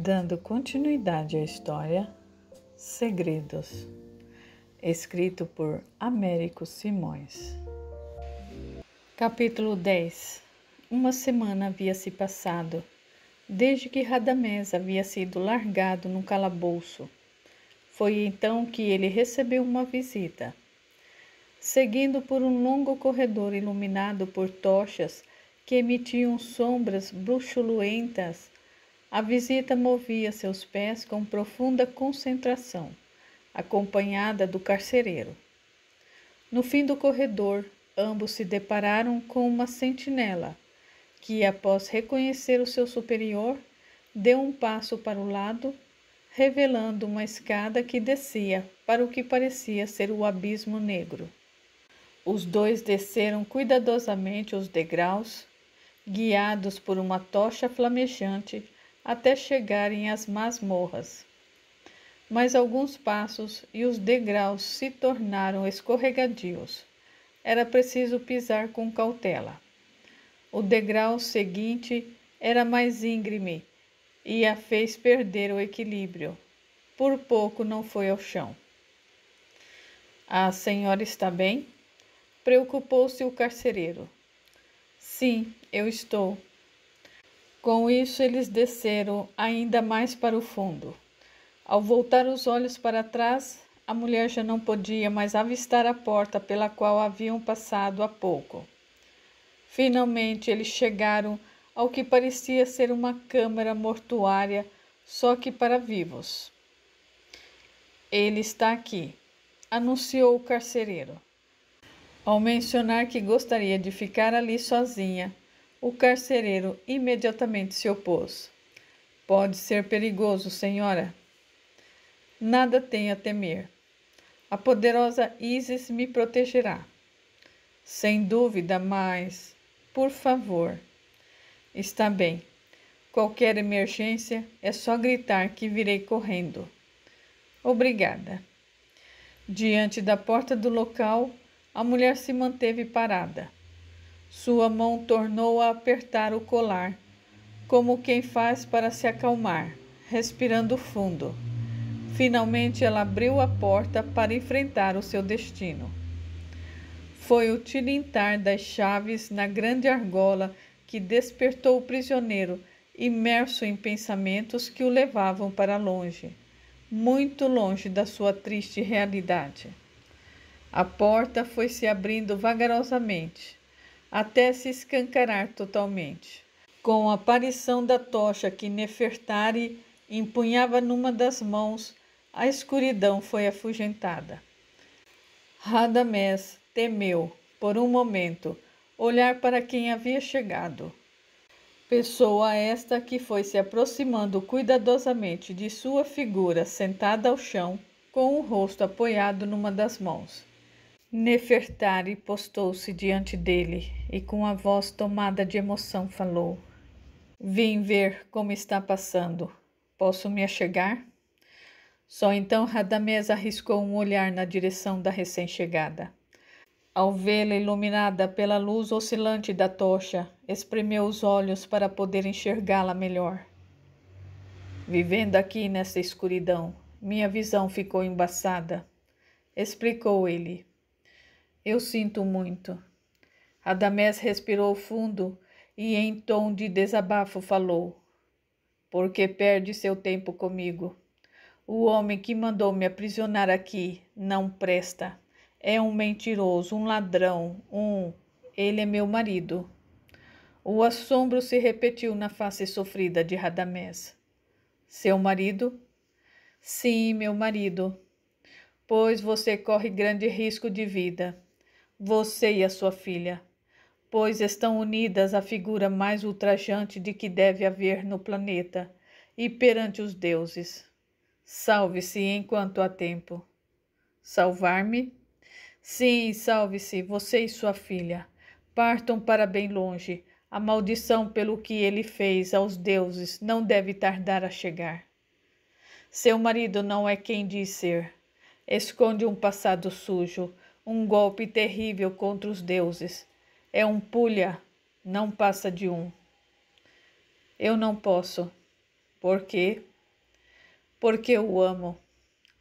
Dando continuidade à história, Segredos, escrito por Américo Simões. Capítulo 10. Uma semana havia se passado, desde que Radamés havia sido largado no calabouço. Foi então que ele recebeu uma visita. Seguindo por um longo corredor iluminado por tochas que emitiam sombras bruxulentas, a visita movia seus pés com profunda concentração, acompanhada do carcereiro. No fim do corredor, ambos se depararam com uma sentinela, que, após reconhecer o seu superior, deu um passo para o lado, revelando uma escada que descia para o que parecia ser o abismo negro. Os dois desceram cuidadosamente os degraus, guiados por uma tocha flamejante, até chegarem às masmorras. Mais alguns passos e os degraus se tornaram escorregadios. Era preciso pisar com cautela. O degrau seguinte era mais íngreme e a fez perder o equilíbrio. Por pouco não foi ao chão. "A senhora está bem?" Preocupou-se o carcereiro. "Sim, eu estou." Com isso, eles desceram ainda mais para o fundo. Ao voltar os olhos para trás, a mulher já não podia mais avistar a porta pela qual haviam passado há pouco. Finalmente, eles chegaram ao que parecia ser uma câmara mortuária, só que para vivos. "Ele está aqui", anunciou o carcereiro. Ao mencionar que gostaria de ficar ali sozinha, o carcereiro imediatamente se opôs. "Pode ser perigoso, senhora." "Nada tenho a temer. A poderosa Ísis me protegerá." "Sem dúvida, mas, por favor." "Está bem. Qualquer emergência é só gritar que virei correndo." "Obrigada." Diante da porta do local, a mulher se manteve parada. Sua mão tornou a apertar o colar, como quem faz para se acalmar, respirando fundo. Finalmente ela abriu a porta para enfrentar o seu destino. Foi o tilintar das chaves na grande argola que despertou o prisioneiro, imerso em pensamentos que o levavam para longe, muito longe da sua triste realidade. A porta foi se abrindo vagarosamente, até se escancarar totalmente. Com a aparição da tocha que Nefertari empunhava numa das mãos, a escuridão foi afugentada. Radamés temeu, por um momento, olhar para quem havia chegado. Pessoa esta que foi se aproximando cuidadosamente de sua figura sentada ao chão, com o rosto apoiado numa das mãos. Nefertari postou-se diante dele e, com a voz tomada de emoção, falou: "Vim ver como está passando. Posso me achegar?" Só então Radamés arriscou um olhar na direção da recém-chegada. Ao vê-la iluminada pela luz oscilante da tocha, espremeu os olhos para poder enxergá-la melhor. "Vivendo aqui nessa escuridão, minha visão ficou embaçada", explicou ele. "Eu sinto muito." Radamés respirou fundo e, em tom de desabafo, falou: "Porque perde seu tempo comigo. O homem que mandou me aprisionar aqui não presta. É um mentiroso, um ladrão, Ele é meu marido." O assombro se repetiu na face sofrida de Radamés. "Seu marido?" "Sim, meu marido. Pois você corre grande risco de vida. Você e a sua filha, pois estão unidas à figura mais ultrajante de que deve haver no planeta e perante os deuses. Salve-se enquanto há tempo." "Salvar-me?" "Sim, salve-se, você e sua filha. Partam para bem longe. A maldição pelo que ele fez aos deuses não deve tardar a chegar. Seu marido não é quem diz ser. Esconde um passado sujo, um golpe terrível contra os deuses. É um pulha, não passa de um." "Eu não posso." Por quê? Porque o amo.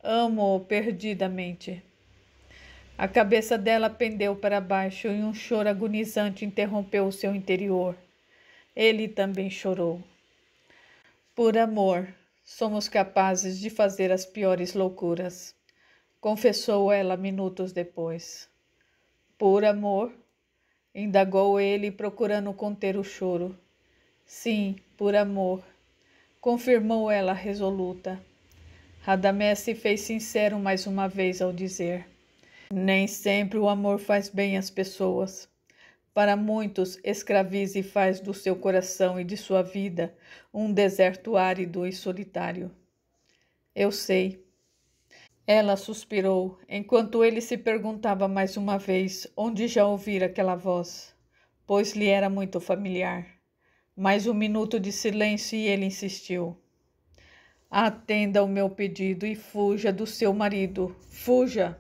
Amo-o perdidamente. A cabeça dela pendeu para baixo e um choro agonizante interrompeu o seu interior. Ele também chorou. Por amor, somos capazes de fazer as piores loucuras, confessou ela minutos depois. Por amor? Indagou ele, procurando conter o choro. Sim, por amor, confirmou ela resoluta. Radamés se fez sincero mais uma vez ao dizer: nem sempre o amor faz bem às pessoas. Para muitos, escraviza e faz do seu coração e de sua vida um deserto árido e solitário. Eu sei. Ela suspirou, enquanto ele se perguntava mais uma vez onde já ouvira aquela voz, pois lhe era muito familiar. Mais um minuto de silêncio e ele insistiu. Atenda ao meu pedido e fuja do seu marido. Fuja!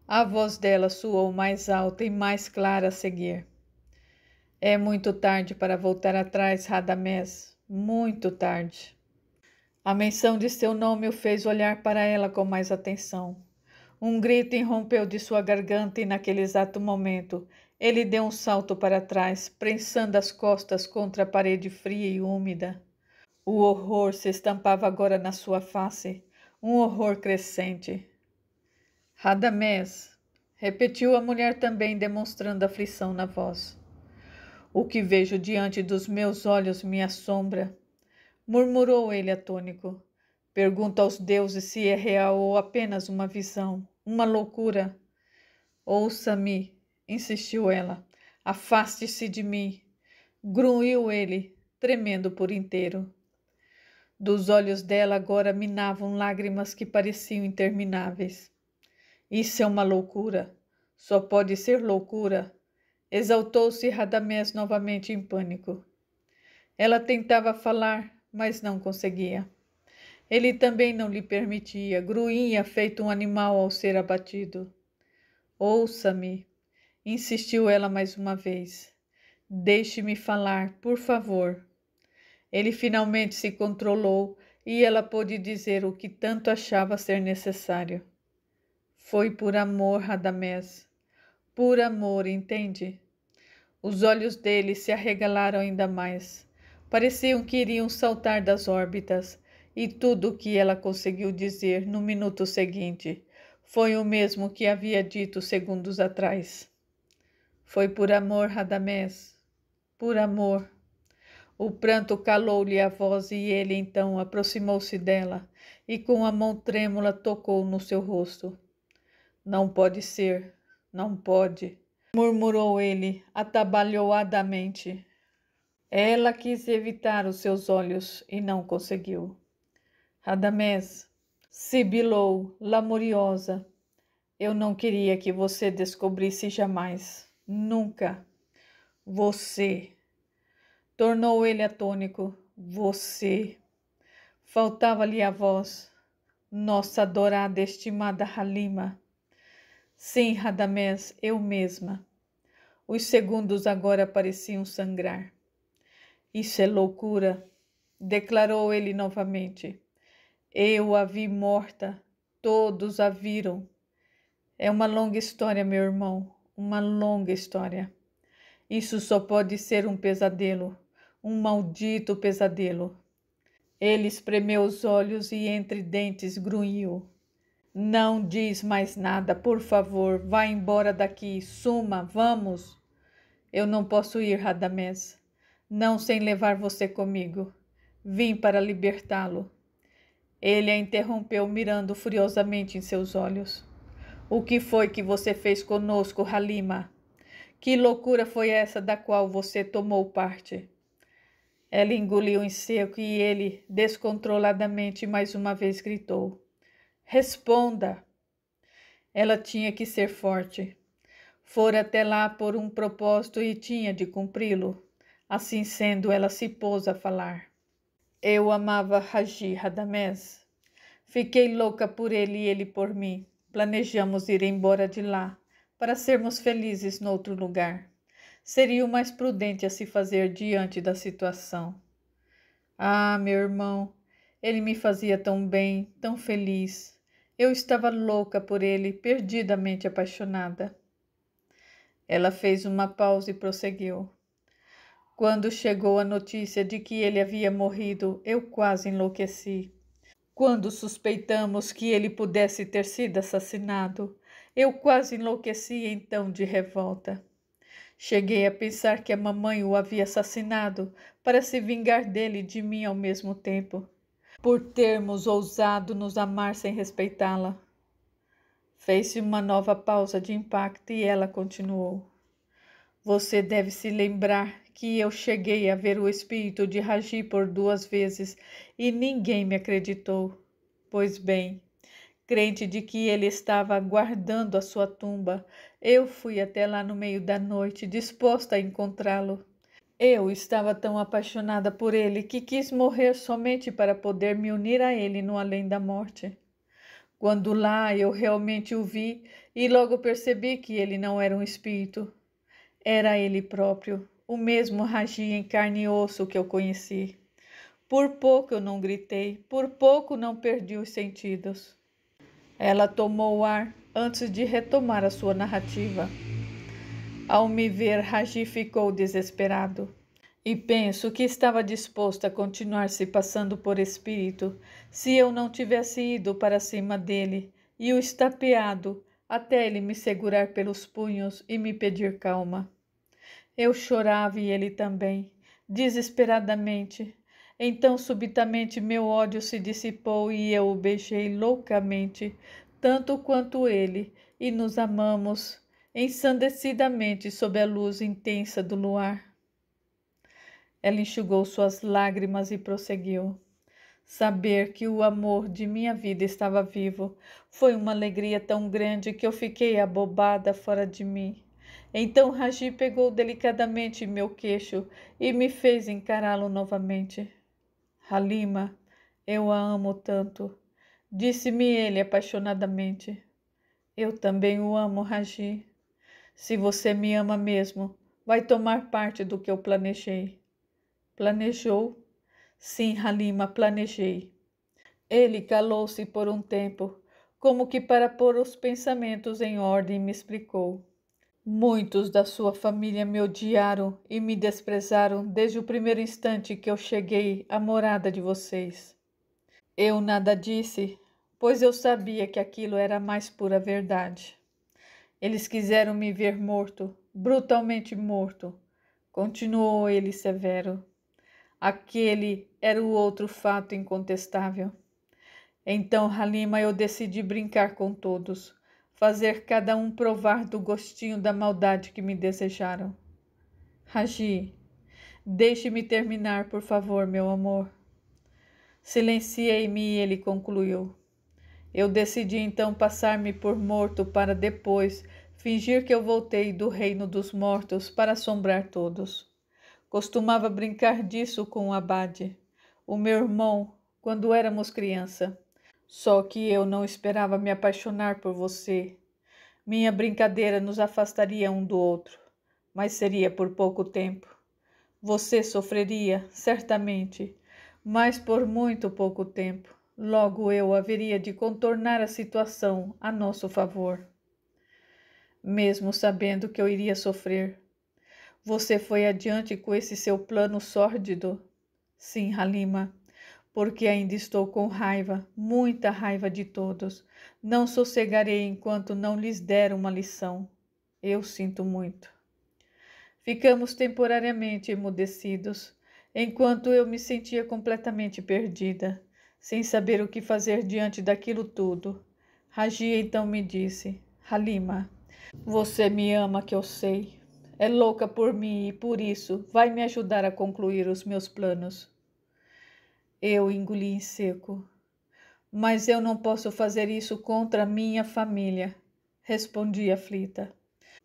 A voz dela soou mais alta e mais clara a seguir. É muito tarde para voltar atrás, Radamés. Muito tarde. A menção de seu nome o fez olhar para ela com mais atenção. Um grito irrompeu de sua garganta e naquele exato momento ele deu um salto para trás, prensando as costas contra a parede fria e úmida. O horror se estampava agora na sua face, um horror crescente. Radamés, repetiu a mulher também, demonstrando aflição na voz. O que vejo diante dos meus olhos me assombra, murmurou ele atônico. Pergunto aos deuses se é real ou apenas uma visão, uma loucura. Ouça-me, insistiu ela. Afaste-se de mim. Grunhiu ele, tremendo por inteiro. Dos olhos dela agora minavam lágrimas que pareciam intermináveis. Isso é uma loucura. Só pode ser loucura. Exaltou-se Radamés novamente em pânico. Ela tentava falar, mas não conseguia. Ele também não lhe permitia, grunhia feito um animal ao ser abatido. Ouça-me, insistiu ela mais uma vez. Deixe-me falar, por favor. Ele finalmente se controlou e ela pôde dizer o que tanto achava ser necessário. Foi por amor, Radamés. Por amor, entende? Os olhos dele se arregalaram ainda mais. Pareciam que iriam saltar das órbitas, e tudo o que ela conseguiu dizer no minuto seguinte foi o mesmo que havia dito segundos atrás. Foi por amor, Radamés, por amor. O pranto calou-lhe a voz e ele então aproximou-se dela e com a mão trêmula tocou no seu rosto. Não pode ser, não pode, murmurou ele atabalhoadamente. Ela quis evitar os seus olhos e não conseguiu. Radamés, sibilou, lamuriosa. Eu não queria que você descobrisse jamais. Nunca. Você. Tornou ele atônico. Você. Faltava-lhe a voz. Nossa adorada, estimada Halima. Sim, Radamés, eu mesma. Os segundos agora pareciam sangrar. Isso é loucura, declarou ele novamente. Eu a vi morta, todos a viram. É uma longa história, meu irmão, uma longa história. Isso só pode ser um pesadelo, um maldito pesadelo. Ele espremeu os olhos e entre dentes grunhiu. Não diz mais nada, por favor, vá embora daqui, suma, vamos. Eu não posso ir, Radamés, não sem levar você comigo. Vim para libertá-lo. Ele a interrompeu, mirando furiosamente em seus olhos. O que foi que você fez conosco, Halima? Que loucura foi essa da qual você tomou parte? Ela engoliu em seco e ele, descontroladamente, mais uma vez gritou. Responda! Ela tinha que ser forte. Fora até lá por um propósito e tinha de cumpri-lo. Assim sendo, ela se pôs a falar. Eu amava Haji Radamés. Fiquei louca por ele e ele por mim. Planejamos ir embora de lá, para sermos felizes noutro lugar. Seria o mais prudente a se fazer diante da situação. Ah, meu irmão, ele me fazia tão bem, tão feliz. Eu estava louca por ele, perdidamente apaixonada. Ela fez uma pausa e prosseguiu. Quando chegou a notícia de que ele havia morrido, eu quase enlouqueci. Quando suspeitamos que ele pudesse ter sido assassinado, eu quase enlouqueci então de revolta. Cheguei a pensar que a mamãe o havia assassinado para se vingar dele e de mim ao mesmo tempo, por termos ousado nos amar sem respeitá-la. Fez-se uma nova pausa de impacto e ela continuou. Você deve se lembrar que eu cheguei a ver o espírito de Raji por 2 vezes e ninguém me acreditou. Pois bem, crente de que ele estava guardando a sua tumba, eu fui até lá no meio da noite, disposta a encontrá-lo. Eu estava tão apaixonada por ele que quis morrer somente para poder me unir a ele no além da morte. Quando lá eu realmente o vi e logo percebi que ele não era um espírito. Era ele próprio, o mesmo Raji em carne e osso que eu conheci. Por pouco eu não gritei, por pouco não perdi os sentidos. Ela tomou o ar antes de retomar a sua narrativa. Ao me ver, Raji ficou desesperado. E penso que estava disposto a continuar se passando por espírito se eu não tivesse ido para cima dele e o estapeado até ele me segurar pelos punhos e me pedir calma. Eu chorava e ele também, desesperadamente. Então, subitamente, meu ódio se dissipou e eu o beijei loucamente, tanto quanto ele, e nos amamos ensandecidamente sob a luz intensa do luar. Ela enxugou suas lágrimas e prosseguiu. Saber que o amor de minha vida estava vivo foi uma alegria tão grande que eu fiquei abobada fora de mim. Então Raji pegou delicadamente meu queixo e me fez encará-lo novamente. Halima, eu a amo tanto, disse-me ele apaixonadamente. Eu também o amo, Raji. Se você me ama mesmo, vai tomar parte do que eu planejei. Planejou? Sim, Halima, planejei. Ele calou-se por um tempo, como que para pôr os pensamentos em ordem, e me explicou. Muitos da sua família me odiaram e me desprezaram desde o primeiro instante que eu cheguei à morada de vocês. Eu nada disse, pois eu sabia que aquilo era a mais pura verdade. Eles quiseram me ver morto, brutalmente morto, continuou ele severo. Aquele era o outro fato incontestável. Então, Halima, eu decidi brincar com todos, fazer cada um provar do gostinho da maldade que me desejaram. Raji, deixe-me terminar, por favor, meu amor. Silenciei-me e ele concluiu. Eu decidi então passar-me por morto para depois fingir que eu voltei do reino dos mortos para assombrar todos. Costumava brincar disso com o abade, o meu irmão, quando éramos criança. Só que eu não esperava me apaixonar por você. Minha brincadeira nos afastaria um do outro, mas seria por pouco tempo. Você sofreria, certamente, mas por muito pouco tempo. Logo eu haveria de contornar a situação a nosso favor. Mesmo sabendo que eu iria sofrer, você foi adiante com esse seu plano sórdido? Sim, Halima, porque ainda estou com raiva, muita raiva de todos. Não sossegarei enquanto não lhes der uma lição. Eu sinto muito. Ficamos temporariamente emudecidos, enquanto eu me sentia completamente perdida, sem saber o que fazer diante daquilo tudo. Raji então me disse, Halima, você me ama, que eu sei. É louca por mim e por isso vai me ajudar a concluir os meus planos. Eu engoli em seco. Mas eu não posso fazer isso contra a minha família, respondi aflita.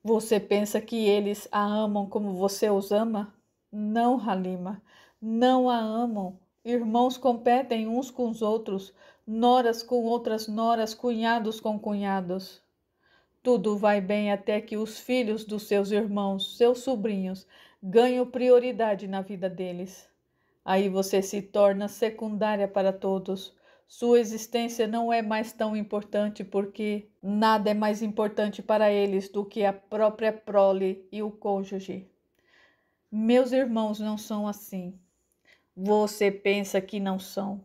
Você pensa que eles a amam como você os ama? Não, Halima, não a amam. Irmãos competem uns com os outros, noras com outras noras, cunhados com cunhados. Tudo vai bem até que os filhos dos seus irmãos, seus sobrinhos, ganham prioridade na vida deles. Aí você se torna secundária para todos. Sua existência não é mais tão importante porque nada é mais importante para eles do que a própria prole e o cônjuge. Meus irmãos não são assim. Você pensa que não são.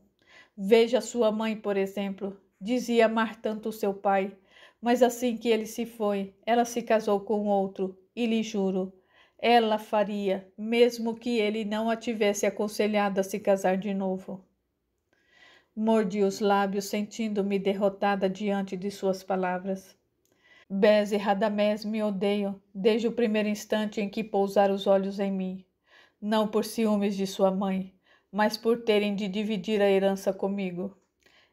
Veja sua mãe, por exemplo. Dizia amar tanto seu pai, mas assim que ele se foi, ela se casou com outro, e lhe juro, ela faria, mesmo que ele não a tivesse aconselhado a se casar de novo. Mordi os lábios, sentindo-me derrotada diante de suas palavras. Bes e Radamés me odeiam desde o primeiro instante em que pousaram os olhos em mim, não por ciúmes de sua mãe, mas por terem de dividir a herança comigo.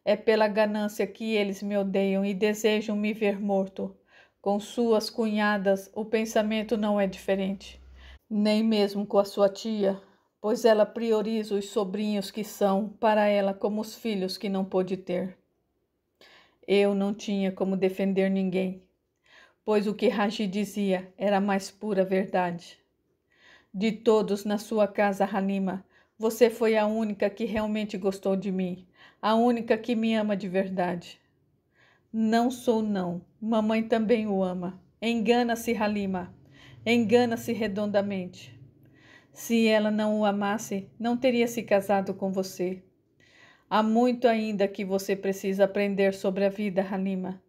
É pela ganância que eles me odeiam e desejam me ver morto. Com suas cunhadas, o pensamento não é diferente, nem mesmo com a sua tia, pois ela prioriza os sobrinhos que são para ela como os filhos que não pôde ter. Eu não tinha como defender ninguém, pois o que Raji dizia era a mais pura verdade. De todos na sua casa, Halima, você foi a única que realmente gostou de mim, a única que me ama de verdade. Não sou não, mamãe também o ama. Engana-se, Halima, engana-se redondamente. Se ela não o amasse, não teria se casado com você. Há muito ainda que você precisa aprender sobre a vida, Halima.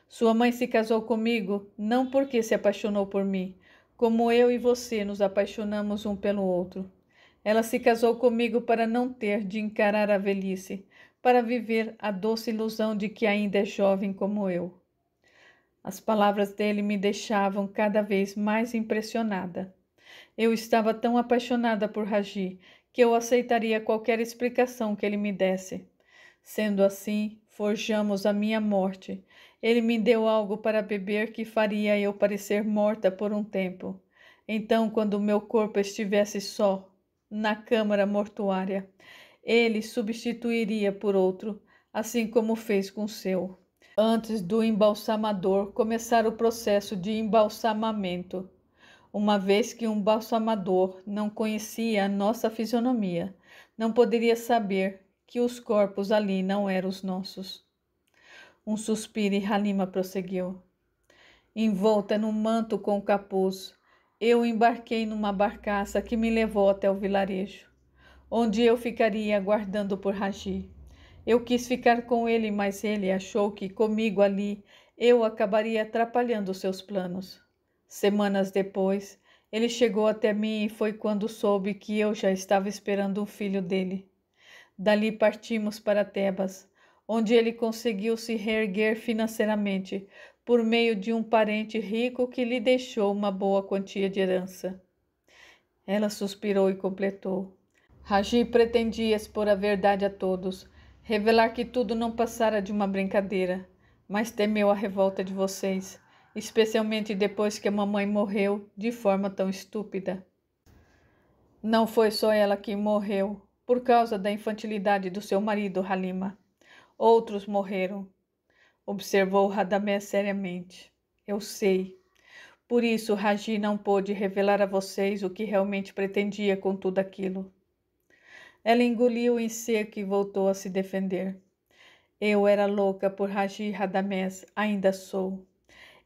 Sua mãe se casou comigo não porque se apaixonou por mim, como eu e você nos apaixonamos um pelo outro. Ela se casou comigo para não ter de encarar a velhice, para viver a doce ilusão de que ainda é jovem como eu. As palavras dele me deixavam cada vez mais impressionada. Eu estava tão apaixonada por Raji que eu aceitaria qualquer explicação que ele me desse. Sendo assim, forjamos a minha morte. Ele me deu algo para beber que faria eu parecer morta por um tempo. Então, quando meu corpo estivesse só, na câmara mortuária, ele substituiria por outro, assim como fez com o seu. Antes do embalsamador começar o processo de embalsamamento, uma vez que um balsamador não conhecia a nossa fisionomia, não poderia saber que os corpos ali não eram os nossos. Um suspiro e Halima prosseguiu. Envolta num manto com capuz, eu embarquei numa barcaça que me levou até o vilarejo, onde eu ficaria aguardando por Raji. Eu quis ficar com ele, mas ele achou que comigo ali eu acabaria atrapalhando seus planos. Semanas depois, ele chegou até mim e foi quando soube que eu já estava esperando um filho dele. Dali partimos para Tebas, onde ele conseguiu se reerguer financeiramente por meio de um parente rico que lhe deixou uma boa quantia de herança. Ela suspirou e completou. Raji pretendia expor a verdade a todos, revelar que tudo não passara de uma brincadeira, mas temeu a revolta de vocês, especialmente depois que a mamãe morreu de forma tão estúpida. Não foi só ela que morreu, por causa da infantilidade do seu marido, Halima. Outros morreram, observou Radamés seriamente. Eu sei. Por isso, Raji não pôde revelar a vocês o que realmente pretendia com tudo aquilo. Ela engoliu em seco e voltou a se defender. Eu era louca por Raji Radamés, ainda sou.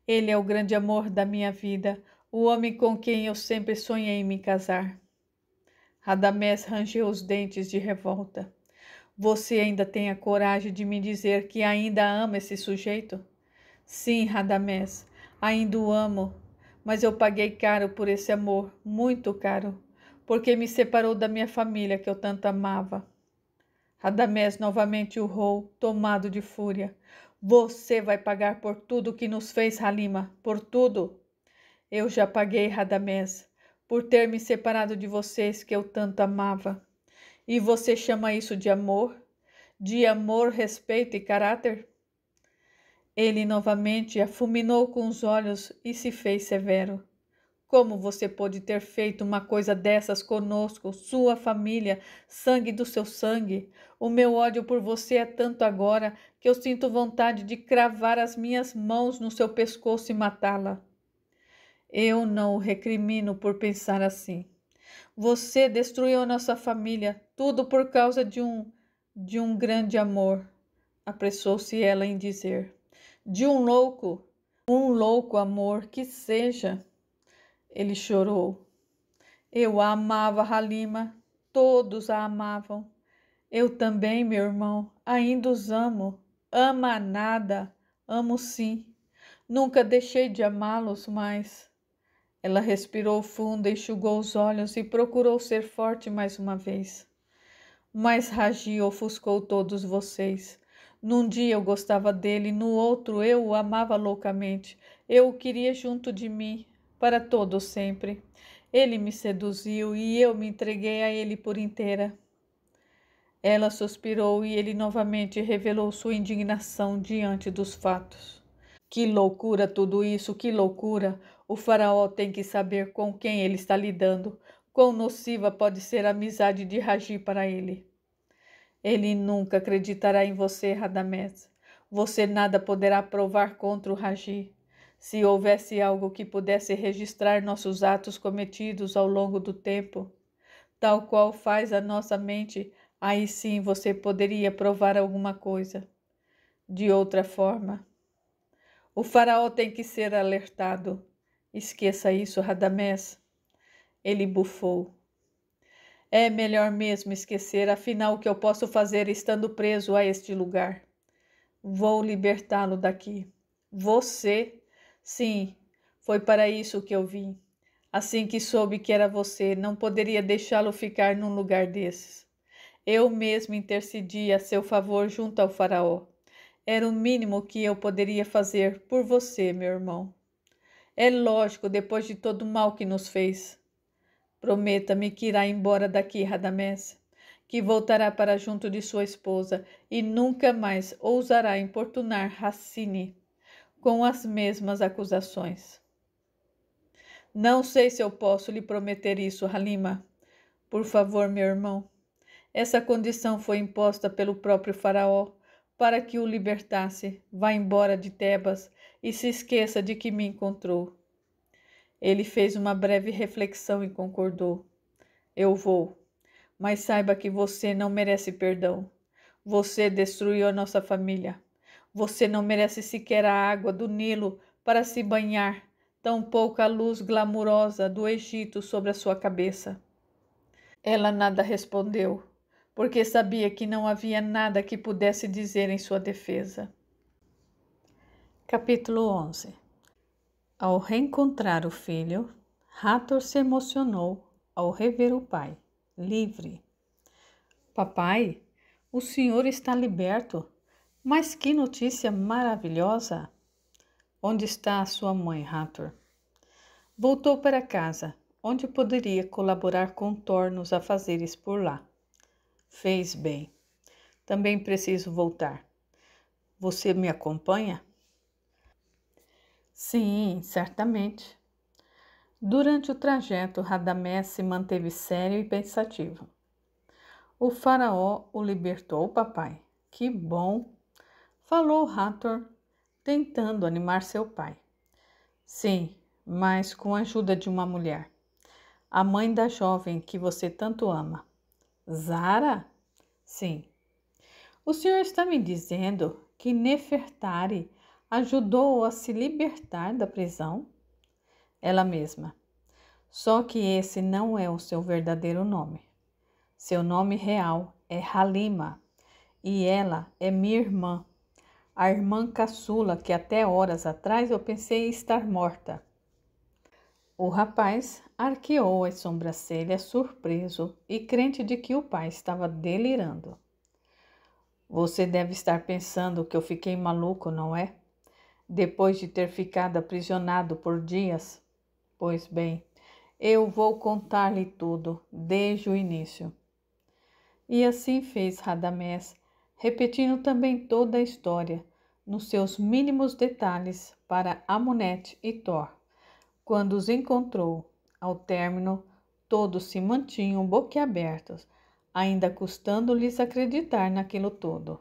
Ele é o grande amor da minha vida, o homem com quem eu sempre sonhei em me casar. Radamés rangeu os dentes de revolta. Você ainda tem a coragem de me dizer que ainda ama esse sujeito? Sim, Radamés, ainda o amo, mas eu paguei caro por esse amor, muito caro, porque me separou da minha família que eu tanto amava. Radamés novamente urrou, tomado de fúria. Você vai pagar por tudo que nos fez, Halima, por tudo. Eu já paguei, Radamés, por ter me separado de vocês que eu tanto amava. E você chama isso de amor? De amor, respeito e caráter? Ele novamente a fulminou com os olhos e se fez severo. Como você pôde ter feito uma coisa dessas conosco, sua família, sangue do seu sangue? O meu ódio por você é tanto agora que eu sinto vontade de cravar as minhas mãos no seu pescoço e matá-la. Eu não o recrimino por pensar assim. Você destruiu a nossa família, tudo por causa de um grande amor, apressou-se ela em dizer. De um louco amor que seja. Ele chorou. Eu a amava, Halima, todos a amavam. Eu também, meu irmão, ainda os amo. Ama nada, amo sim. Nunca deixei de amá-los, mas... Ela respirou fundo, enxugou os olhos e procurou ser forte mais uma vez. Mas Raji ofuscou todos vocês. Num dia eu gostava dele, no outro eu o amava loucamente. Eu o queria junto de mim, para todo sempre. Ele me seduziu e eu me entreguei a ele por inteira. Ela suspirou e ele novamente revelou sua indignação diante dos fatos. Que loucura tudo isso, que loucura! O faraó tem que saber com quem ele está lidando. Quão nociva pode ser a amizade de Raji para ele. Ele nunca acreditará em você, Radamés. Você nada poderá provar contra o Raji. Se houvesse algo que pudesse registrar nossos atos cometidos ao longo do tempo, tal qual faz a nossa mente, aí sim você poderia provar alguma coisa. De outra forma, o faraó tem que ser alertado. Esqueça isso, Radamés. Ele bufou. É melhor mesmo esquecer, afinal o que eu posso fazer estando preso a este lugar? Vou libertá-lo daqui. Você? Sim, foi para isso que eu vim. Assim que soube que era você, não poderia deixá-lo ficar num lugar desses. Eu mesmo intercedi a seu favor junto ao faraó. Era o mínimo que eu poderia fazer por você, meu irmão. É lógico, depois de todo o mal que nos fez. Prometa-me que irá embora daqui, Radamés, que voltará para junto de sua esposa e nunca mais ousará importunar Hassini com as mesmas acusações. Não sei se eu posso lhe prometer isso, Halima. Por favor, meu irmão. Essa condição foi imposta pelo próprio faraó para que o libertasse. Vá embora de Tebas e se esqueça de que me encontrou. Ele fez uma breve reflexão e concordou. Eu vou, mas saiba que você não merece perdão. Você destruiu a nossa família. Você não merece sequer a água do Nilo para se banhar, tampouco a luz glamurosa do Egito sobre a sua cabeça. Ela nada respondeu, porque sabia que não havia nada que pudesse dizer em sua defesa. Capítulo 11. Ao reencontrar o filho, Hathor se emocionou ao rever o pai, livre. Papai, o senhor está liberto. Mas que notícia maravilhosa! Onde está a sua mãe, Hathor? Voltou para casa, onde poderia colaborar com tornos a fazeres por lá. Fez bem. Também preciso voltar. Você me acompanha? Sim, certamente. Durante o trajeto, Radamés se manteve sério e pensativo. O faraó o libertou, papai. Que bom! Falou Hathor, tentando animar seu pai. Sim, mas com a ajuda de uma mulher. A mãe da jovem que você tanto ama. Zara? Sim. O senhor está me dizendo que Nefertari ajudou-o a se libertar da prisão? Ela mesma. Só que esse não é o seu verdadeiro nome. Seu nome real é Halima e ela é minha irmã, a irmã caçula que até horas atrás eu pensei estar morta. O rapaz arqueou as sobrancelhas surpreso e crente de que o pai estava delirando. Você deve estar pensando que eu fiquei maluco, não é? Depois de ter ficado aprisionado por dias? Pois bem, eu vou contar-lhe tudo, desde o início. E assim fez Radamés, repetindo também toda a história, nos seus mínimos detalhes, para Amunete e Thor. Quando os encontrou, ao término, todos se mantinham boquiabertos, ainda custando-lhes acreditar naquilo tudo.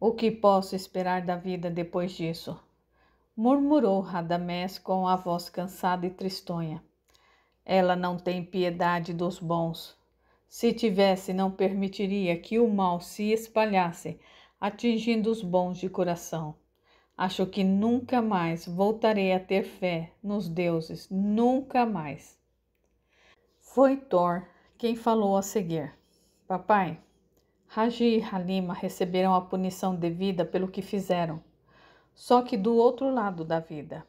O que posso esperar da vida depois disso? Murmurou Radamés com a voz cansada e tristonha. Ela não tem piedade dos bons. Se tivesse, não permitiria que o mal se espalhasse, atingindo os bons de coração. Acho que nunca mais voltarei a ter fé nos deuses, nunca mais. Foi Thor quem falou a seguir. Papai, Raji e Halima receberam a punição devida pelo que fizeram, só que do outro lado da vida.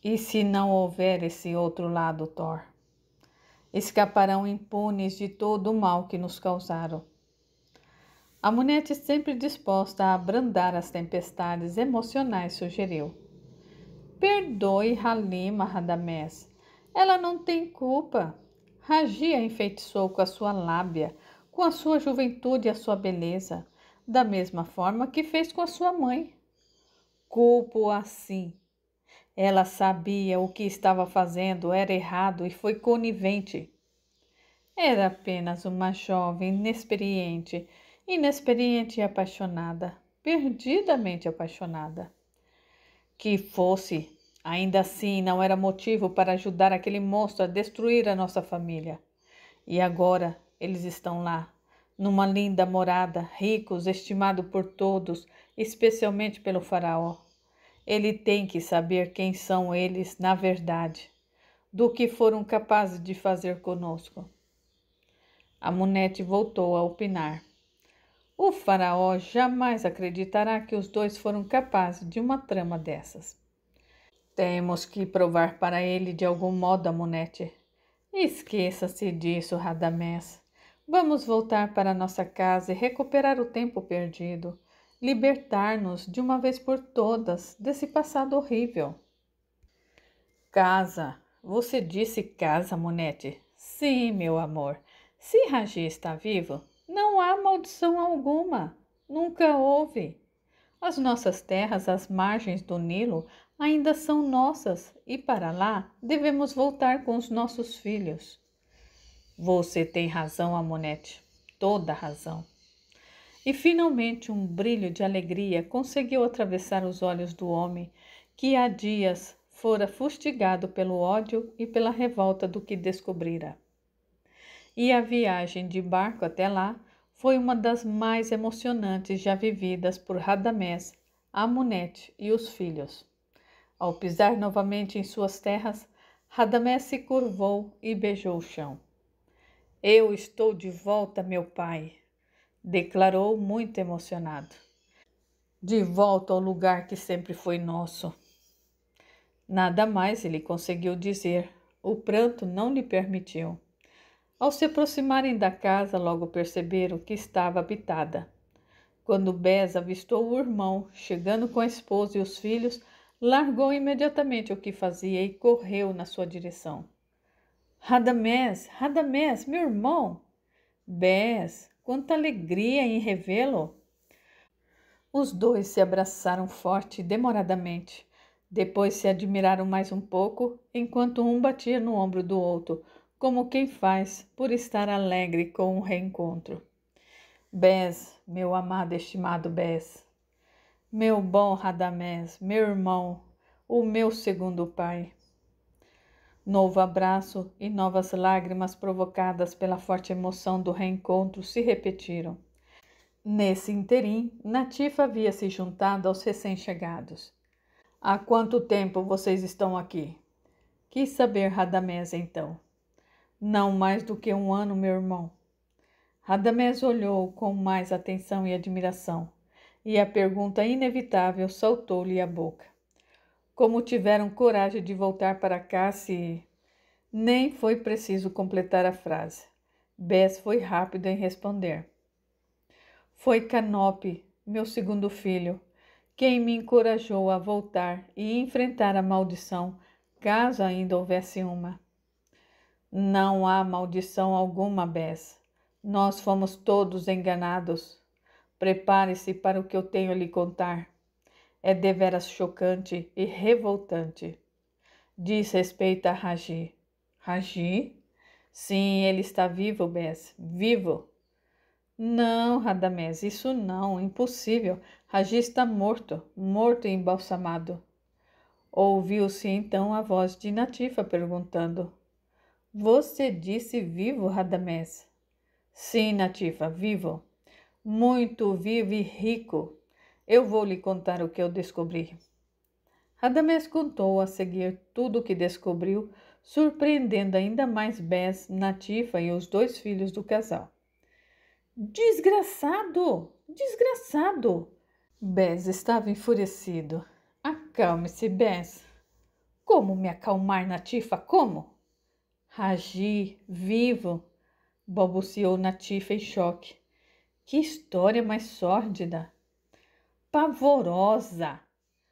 E se não houver esse outro lado, Thor? Escaparão impunes de todo o mal que nos causaram. Amunete, sempre disposta a abrandar as tempestades emocionais, sugeriu. Perdoe Halima, Radamés. Ela não tem culpa. Raji a enfeitiçou com a sua lábia, com a sua juventude e a sua beleza, da mesma forma que fez com a sua mãe. Culpo assim. Ela sabia o que estava fazendo era errado e foi conivente. Era apenas uma jovem inexperiente e apaixonada, perdidamente apaixonada. Que fosse, ainda assim não era motivo para ajudar aquele monstro a destruir a nossa família. E agora eles estão lá, numa linda morada, ricos, estimado por todos, especialmente pelo faraó. Ele tem que saber quem são eles na verdade, do que foram capazes de fazer conosco. Amunete voltou a opinar. O faraó jamais acreditará que os dois foram capazes de uma trama dessas. Temos que provar para ele de algum modo, Amunete. Esqueça-se disso, Radamés. Vamos voltar para nossa casa e recuperar o tempo perdido. Libertar-nos de uma vez por todas desse passado horrível. Casa. Você disse casa, Amunete? Sim, meu amor. Se Raji está vivo, não há maldição alguma. Nunca houve. As nossas terras às margens do Nilo ainda são nossas e para lá devemos voltar com os nossos filhos. Você tem razão, Amunete. Toda razão. E finalmente um brilho de alegria conseguiu atravessar os olhos do homem que há dias fora fustigado pelo ódio e pela revolta do que descobrira. E a viagem de barco até lá foi uma das mais emocionantes já vividas por Radamés, Amunete e os filhos. Ao pisar novamente em suas terras, Radamés se curvou e beijou o chão. Eu estou de volta, meu pai, declarou muito emocionado. De volta ao lugar que sempre foi nosso. Nada mais ele conseguiu dizer. O pranto não lhe permitiu. Ao se aproximarem da casa, logo perceberam que estava habitada. Quando Bés avistou o irmão, chegando com a esposa e os filhos, largou imediatamente o que fazia e correu na sua direção. Radamés, meu irmão! Bés, quanta alegria em revê-lo! Os dois se abraçaram forte e demoradamente. Depois se admiraram mais um pouco, enquanto um batia no ombro do outro, como quem faz por estar alegre com o reencontro. Bés, meu amado estimado Bés, meu bom Radamés, meu irmão, o meu segundo pai. Novo abraço e novas lágrimas provocadas pela forte emoção do reencontro se repetiram. Nesse interim, Natifa havia se juntado aos recém-chegados. Há quanto tempo vocês estão aqui? Quis saber Radamés então. Não mais do que 1 ano, meu irmão. Radamés olhou com mais atenção e admiração, e a pergunta inevitável saltou-lhe à boca. Como tiveram coragem de voltar para cá se... Nem foi preciso completar a frase. Bés foi rápido em responder. Foi Canope, meu segundo filho, quem me encorajou a voltar e enfrentar a maldição, caso ainda houvesse uma. Não há maldição alguma, Bés. Nós fomos todos enganados. Prepare-se para o que eu tenho a lhe contar. É deveras chocante e revoltante. Diz respeito a Raji. Raji? Sim, ele está vivo, Bés. Vivo. Não, Radamés, isso não, impossível. Raji está morto e embalsamado. Ouviu-se então a voz de Natifa perguntando. Você disse vivo, Radamés? Sim, Natifa, vivo. Muito vivo e rico. Eu vou lhe contar o que eu descobri. Radamés contou a seguir tudo o que descobriu, surpreendendo ainda mais Bess, Natifa e os 2 filhos do casal. Desgraçado! Desgraçado! Bess estava enfurecido. Acalme-se, Bess. Como me acalmar, Natifa? Como? Raji, vivo, balbuciou Natifa em choque. Que história mais sórdida! Pavorosa!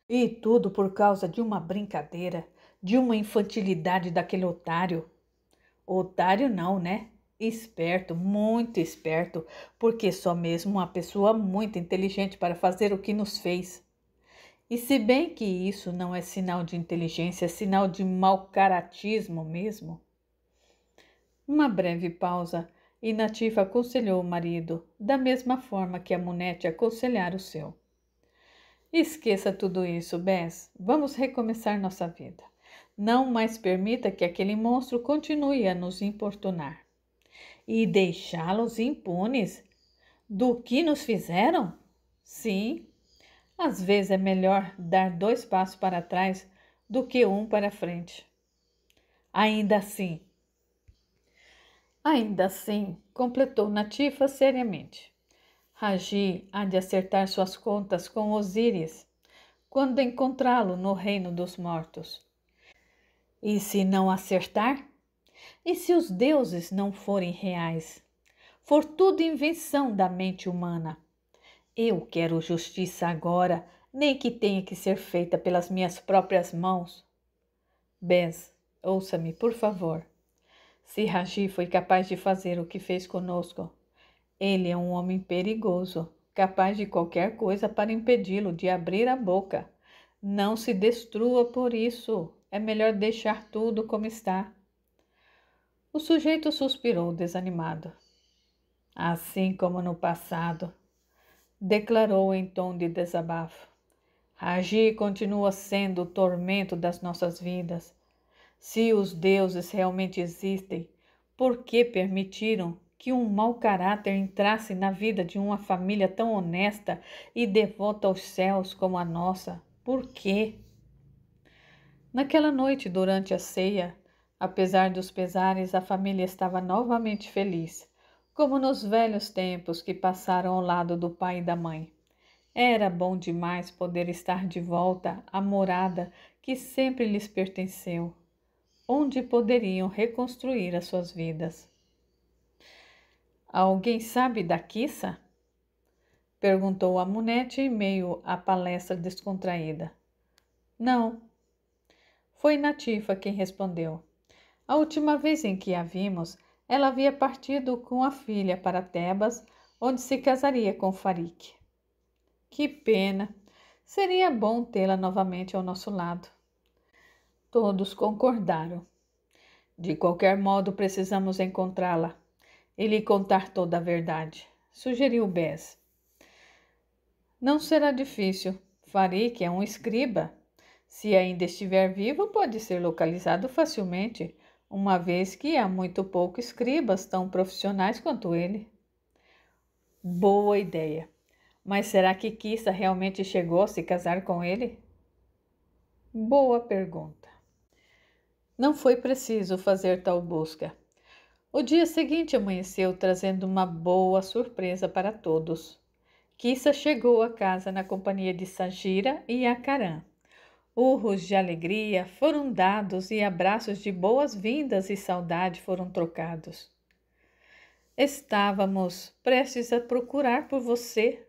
E tudo por causa de uma brincadeira, de uma infantilidade daquele otário. Otário não, né? Esperto, muito esperto, porque só mesmo uma pessoa muito inteligente para fazer o que nos fez. E se bem que isso não é sinal de inteligência, é sinal de mau caratismo mesmo. Uma breve pausa e Natifa aconselhou o marido, da mesma forma que a Munete aconselhara o seu. Esqueça tudo isso, Bess. Vamos recomeçar nossa vida. Não mais permita que aquele monstro continue a nos importunar. E deixá-los impunes do que nos fizeram? Sim, às vezes é melhor dar 2 passos para trás do que um para frente. Ainda assim, completou Natifa seriamente. Raji há de acertar suas contas com Osíris quando encontrá-lo no reino dos mortos. E se não acertar? E se os deuses não forem reais? For tudo invenção da mente humana. Eu quero justiça agora, nem que tenha que ser feita pelas minhas próprias mãos. Bess, ouça-me, por favor. Se Raji foi capaz de fazer o que fez conosco, ele é um homem perigoso, capaz de qualquer coisa para impedi-lo de abrir a boca. Não se destrua por isso. É melhor deixar tudo como está. O sujeito suspirou desanimado. Assim como no passado, declarou em tom de desabafo. Raji continua sendo o tormento das nossas vidas. Se os deuses realmente existem, por que permitiram que um mau caráter entrasse na vida de uma família tão honesta e devota aos céus como a nossa? Por quê? Naquela noite, durante a ceia, apesar dos pesares, a família estava novamente feliz, como nos velhos tempos que passaram ao lado do pai e da mãe. Era bom demais poder estar de volta à morada que sempre lhes pertenceu, onde poderiam reconstruir as suas vidas. Alguém sabe da Kissa? Perguntou a Munete em meio à palestra descontraída. Não. Foi Natifa quem respondeu. A última vez em que a vimos, ela havia partido com a filha para Tebas, onde se casaria com Farik. Que pena! Seria bom tê-la novamente ao nosso lado. Todos concordaram. De qualquer modo, precisamos encontrá-la e lhe contar toda a verdade, sugeriu Bess. Não será difícil. Farik é um escriba. Se ainda estiver vivo, pode ser localizado facilmente, uma vez que há muito poucos escribas tão profissionais quanto ele. Boa ideia. Mas será que Kissa realmente chegou a se casar com ele? Boa pergunta. Não foi preciso fazer tal busca. O dia seguinte amanheceu trazendo uma boa surpresa para todos. Kissa chegou a casa na companhia de Sagira e Akaran. Urros de alegria foram dados e abraços de boas-vindas e saudade foram trocados. Estávamos prestes a procurar por você,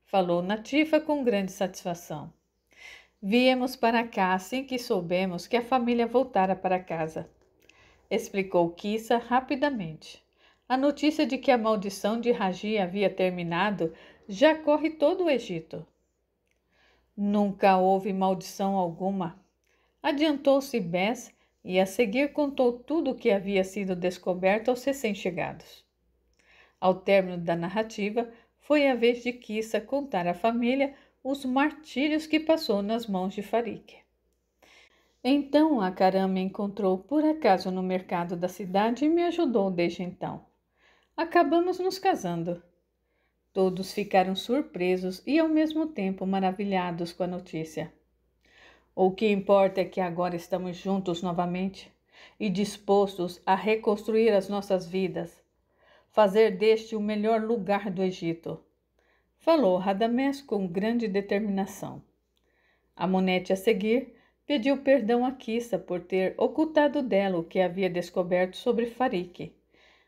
falou Natifa com grande satisfação. Viemos para cá assim que soubemos que a família voltara para casa, explicou Kissa rapidamente. A notícia de que a maldição de Raji havia terminado já corre todo o Egito. Nunca houve maldição alguma. Adiantou-se Bess e a seguir contou tudo o que havia sido descoberto aos recém-chegados. Ao término da narrativa, foi a vez de Kissa contar à família os martírios que passou nas mãos de Farik. Então a Caram me encontrou por acaso no mercado da cidade e me ajudou desde então. Acabamos nos casando. Todos ficaram surpresos e ao mesmo tempo maravilhados com a notícia. O que importa é que agora estamos juntos novamente e dispostos a reconstruir as nossas vidas, fazer deste o melhor lugar do Egito, falou Radamés com grande determinação. Amonete, a seguir, pediu perdão a Kissa por ter ocultado dela o que havia descoberto sobre Farik,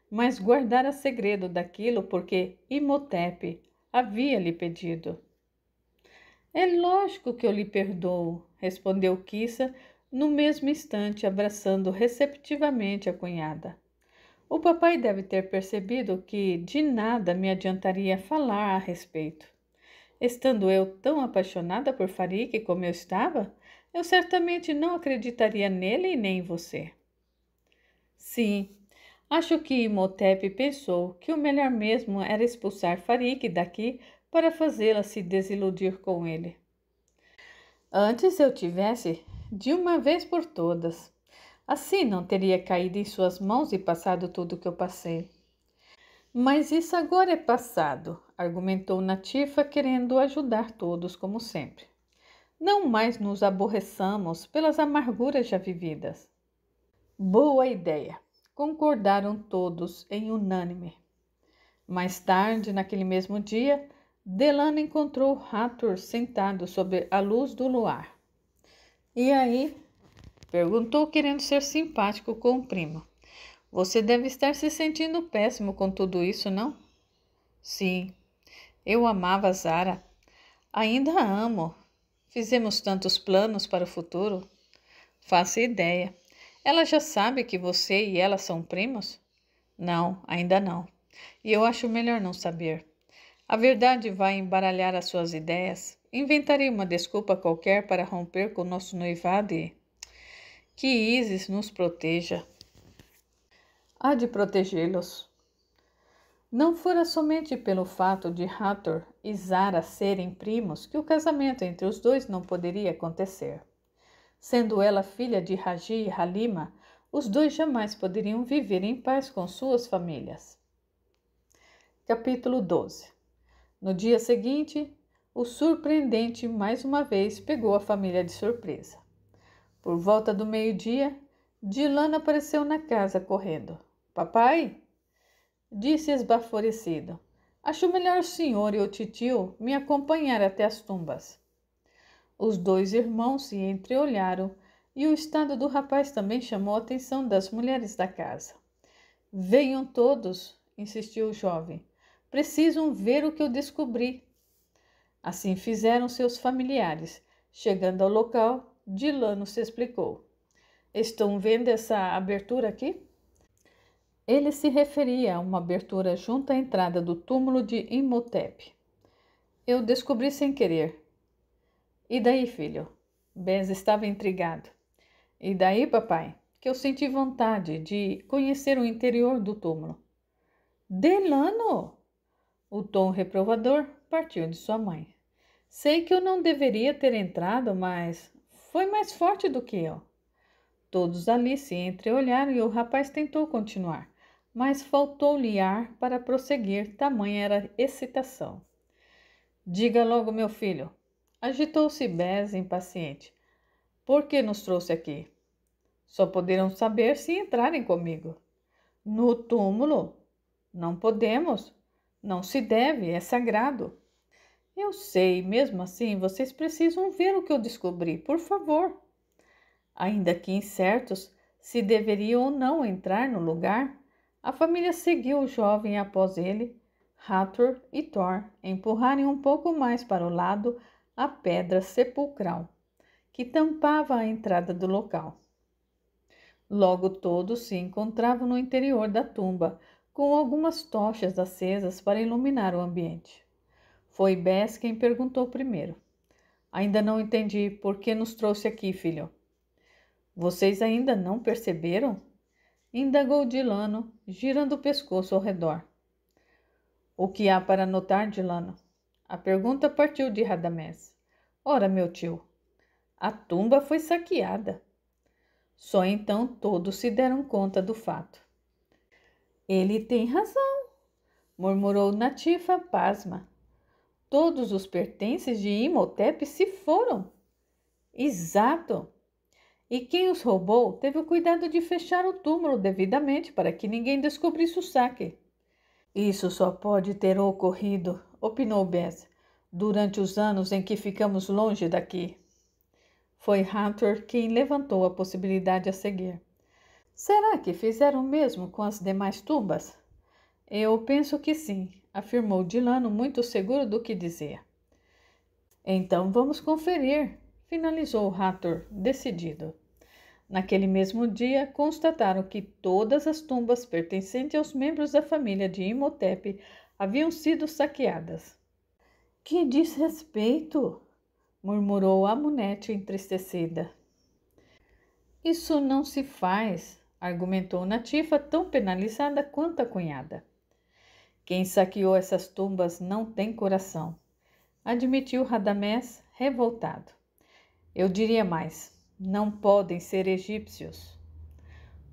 mas guardara segredo daquilo porque Imhotep havia-lhe pedido. É lógico que eu lhe perdoo, respondeu Kissa no mesmo instante, abraçando receptivamente a cunhada. O papai deve ter percebido que de nada me adiantaria falar a respeito. Estando eu tão apaixonada por Farik como eu estava, eu certamente não acreditaria nele e nem em você. Sim, acho que Imhotep pensou que o melhor mesmo era expulsar Farik daqui para fazê-la se desiludir com ele. Antes eu tivesse, de uma vez por todas. Assim não teria caído em suas mãos e passado tudo o que eu passei. Mas isso agora é passado, argumentou Natifa, querendo ajudar todos como sempre. Não mais nos aborreçamos pelas amarguras já vividas. Boa ideia, concordaram todos em unânime. Mais tarde, naquele mesmo dia, Delano encontrou Hathor sentado sob a luz do luar. E aí? Perguntou, querendo ser simpático com o primo. Você deve estar se sentindo péssimo com tudo isso, não? Sim, eu amava Zara. Ainda a amo. Fizemos tantos planos para o futuro. Faço ideia. Ela já sabe que você e ela são primos? Não, ainda não. E eu acho melhor não saber. A verdade vai embaralhar as suas ideias. Inventarei uma desculpa qualquer para romper com o nosso noivado e... Que Ísis nos proteja. Há de protegê-los. Não fora somente pelo fato de Hathor e Zara serem primos que o casamento entre os dois não poderia acontecer. Sendo ela filha de Hagi e Halima, os dois jamais poderiam viver em paz com suas famílias. Capítulo 12. No dia seguinte, o surpreendente mais uma vez pegou a família de surpresa. Por volta do meio-dia, Dilano apareceu na casa correndo. Papai? Disse esbaforecido. Acho melhor o senhor e o titio me acompanhar até as tumbas. Os dois irmãos se entreolharam e o estado do rapaz também chamou a atenção das mulheres da casa. Venham todos, insistiu o jovem. Precisam ver o que eu descobri. Assim fizeram seus familiares. Chegando ao local, Dilano se explicou. Estão vendo essa abertura aqui? Ele se referia a uma abertura junto à entrada do túmulo de Imhotep. Eu descobri sem querer. E daí, filho? Bez estava intrigado. E daí, papai? Que eu senti vontade de conhecer o interior do túmulo. Delano! O tom reprovador partiu de sua mãe. Sei que eu não deveria ter entrado, mas foi mais forte do que eu. Todos ali se entreolharam e o rapaz tentou continuar, mas faltou-lhe ar para prosseguir, tamanha era a excitação. Diga logo, meu filho. Agitou-se Bez, impaciente. Por que nos trouxe aqui? Só poderão saber se entrarem comigo. No túmulo? Não podemos. Não se deve, é sagrado. Eu sei, mesmo assim, vocês precisam ver o que eu descobri, por favor. Ainda que incertos se deveriam ou não entrar no lugar, a família seguiu o jovem após ele. Hathor e Thor empurrarem um pouco mais para o lado a pedra sepulcral, que tampava a entrada do local. Logo todos se encontravam no interior da tumba, com algumas tochas acesas para iluminar o ambiente. Foi Bess quem perguntou primeiro. Ainda não entendi por que nos trouxe aqui, filho. Vocês ainda não perceberam? Indagou Dilano, girando o pescoço ao redor. O que há para notar, Dilano? A pergunta partiu de Radamés. Ora, meu tio, a tumba foi saqueada. Só então todos se deram conta do fato. Ele tem razão, murmurou Natifa pasma. Todos os pertences de Imhotep se foram. Exato. E quem os roubou teve o cuidado de fechar o túmulo devidamente para que ninguém descobrisse o saque. Isso só pode ter ocorrido, opinou Bess, durante os anos em que ficamos longe daqui. Foi Hunter quem levantou a possibilidade a seguir. Será que fizeram o mesmo com as demais tumbas? Eu penso que sim, afirmou Dilano, muito seguro do que dizia. Então vamos conferir, finalizou Hathor, decidido. Naquele mesmo dia, constataram que todas as tumbas pertencentes aos membros da família de Imhotep haviam sido saqueadas. Que desrespeito! Murmurou Amunete entristecida. Isso não se faz, argumentou Natifa, tão penalizada quanto a cunhada. Quem saqueou essas tumbas não tem coração, admitiu Radamés, revoltado. Eu diria mais, não podem ser egípcios.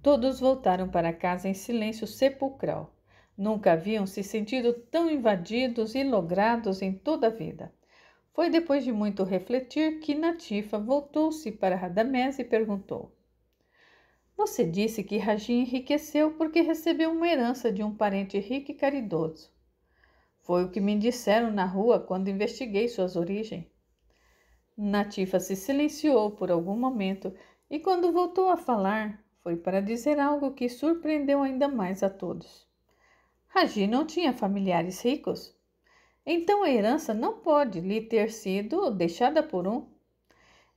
Todos voltaram para casa em silêncio sepulcral. Nunca haviam se sentido tão invadidos e logrados em toda a vida. Foi depois de muito refletir que Natifa voltou-se para Radamés e perguntou. Você disse que Raji enriqueceu porque recebeu uma herança de um parente rico e caridoso. Foi o que me disseram na rua quando investiguei suas origens. Natifa se silenciou por algum momento e quando voltou a falar, foi para dizer algo que surpreendeu ainda mais a todos. Raji não tinha familiares ricos? Então a herança não pode lhe ter sido deixada por um.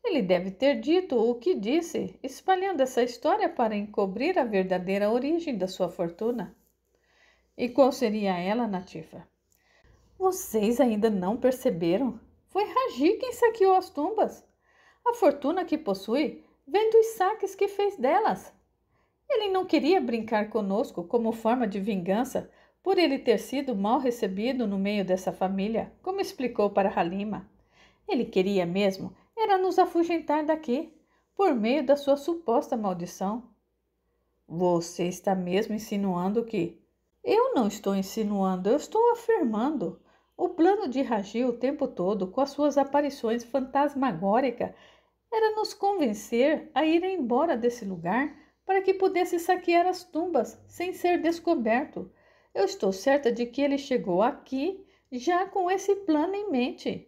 Ele deve ter dito o que disse, espalhando essa história para encobrir a verdadeira origem da sua fortuna. E qual seria ela, Natifa? Vocês ainda não perceberam? Foi Raji quem saqueou as tumbas. A fortuna que possui vem dos saques que fez delas. Ele não queria brincar conosco como forma de vingança por ele ter sido mal recebido no meio dessa família, como explicou para Halima. Ele queria mesmo era nos afugentar daqui, por meio da sua suposta maldição. Você está mesmo insinuando que... Eu não estou insinuando, eu estou afirmando. O plano de Raji o tempo todo, com as suas aparições fantasmagóricas, era nos convencer a ir embora desse lugar para que pudesse saquear as tumbas sem ser descoberto. Eu estou certa de que ele chegou aqui já com esse plano em mente.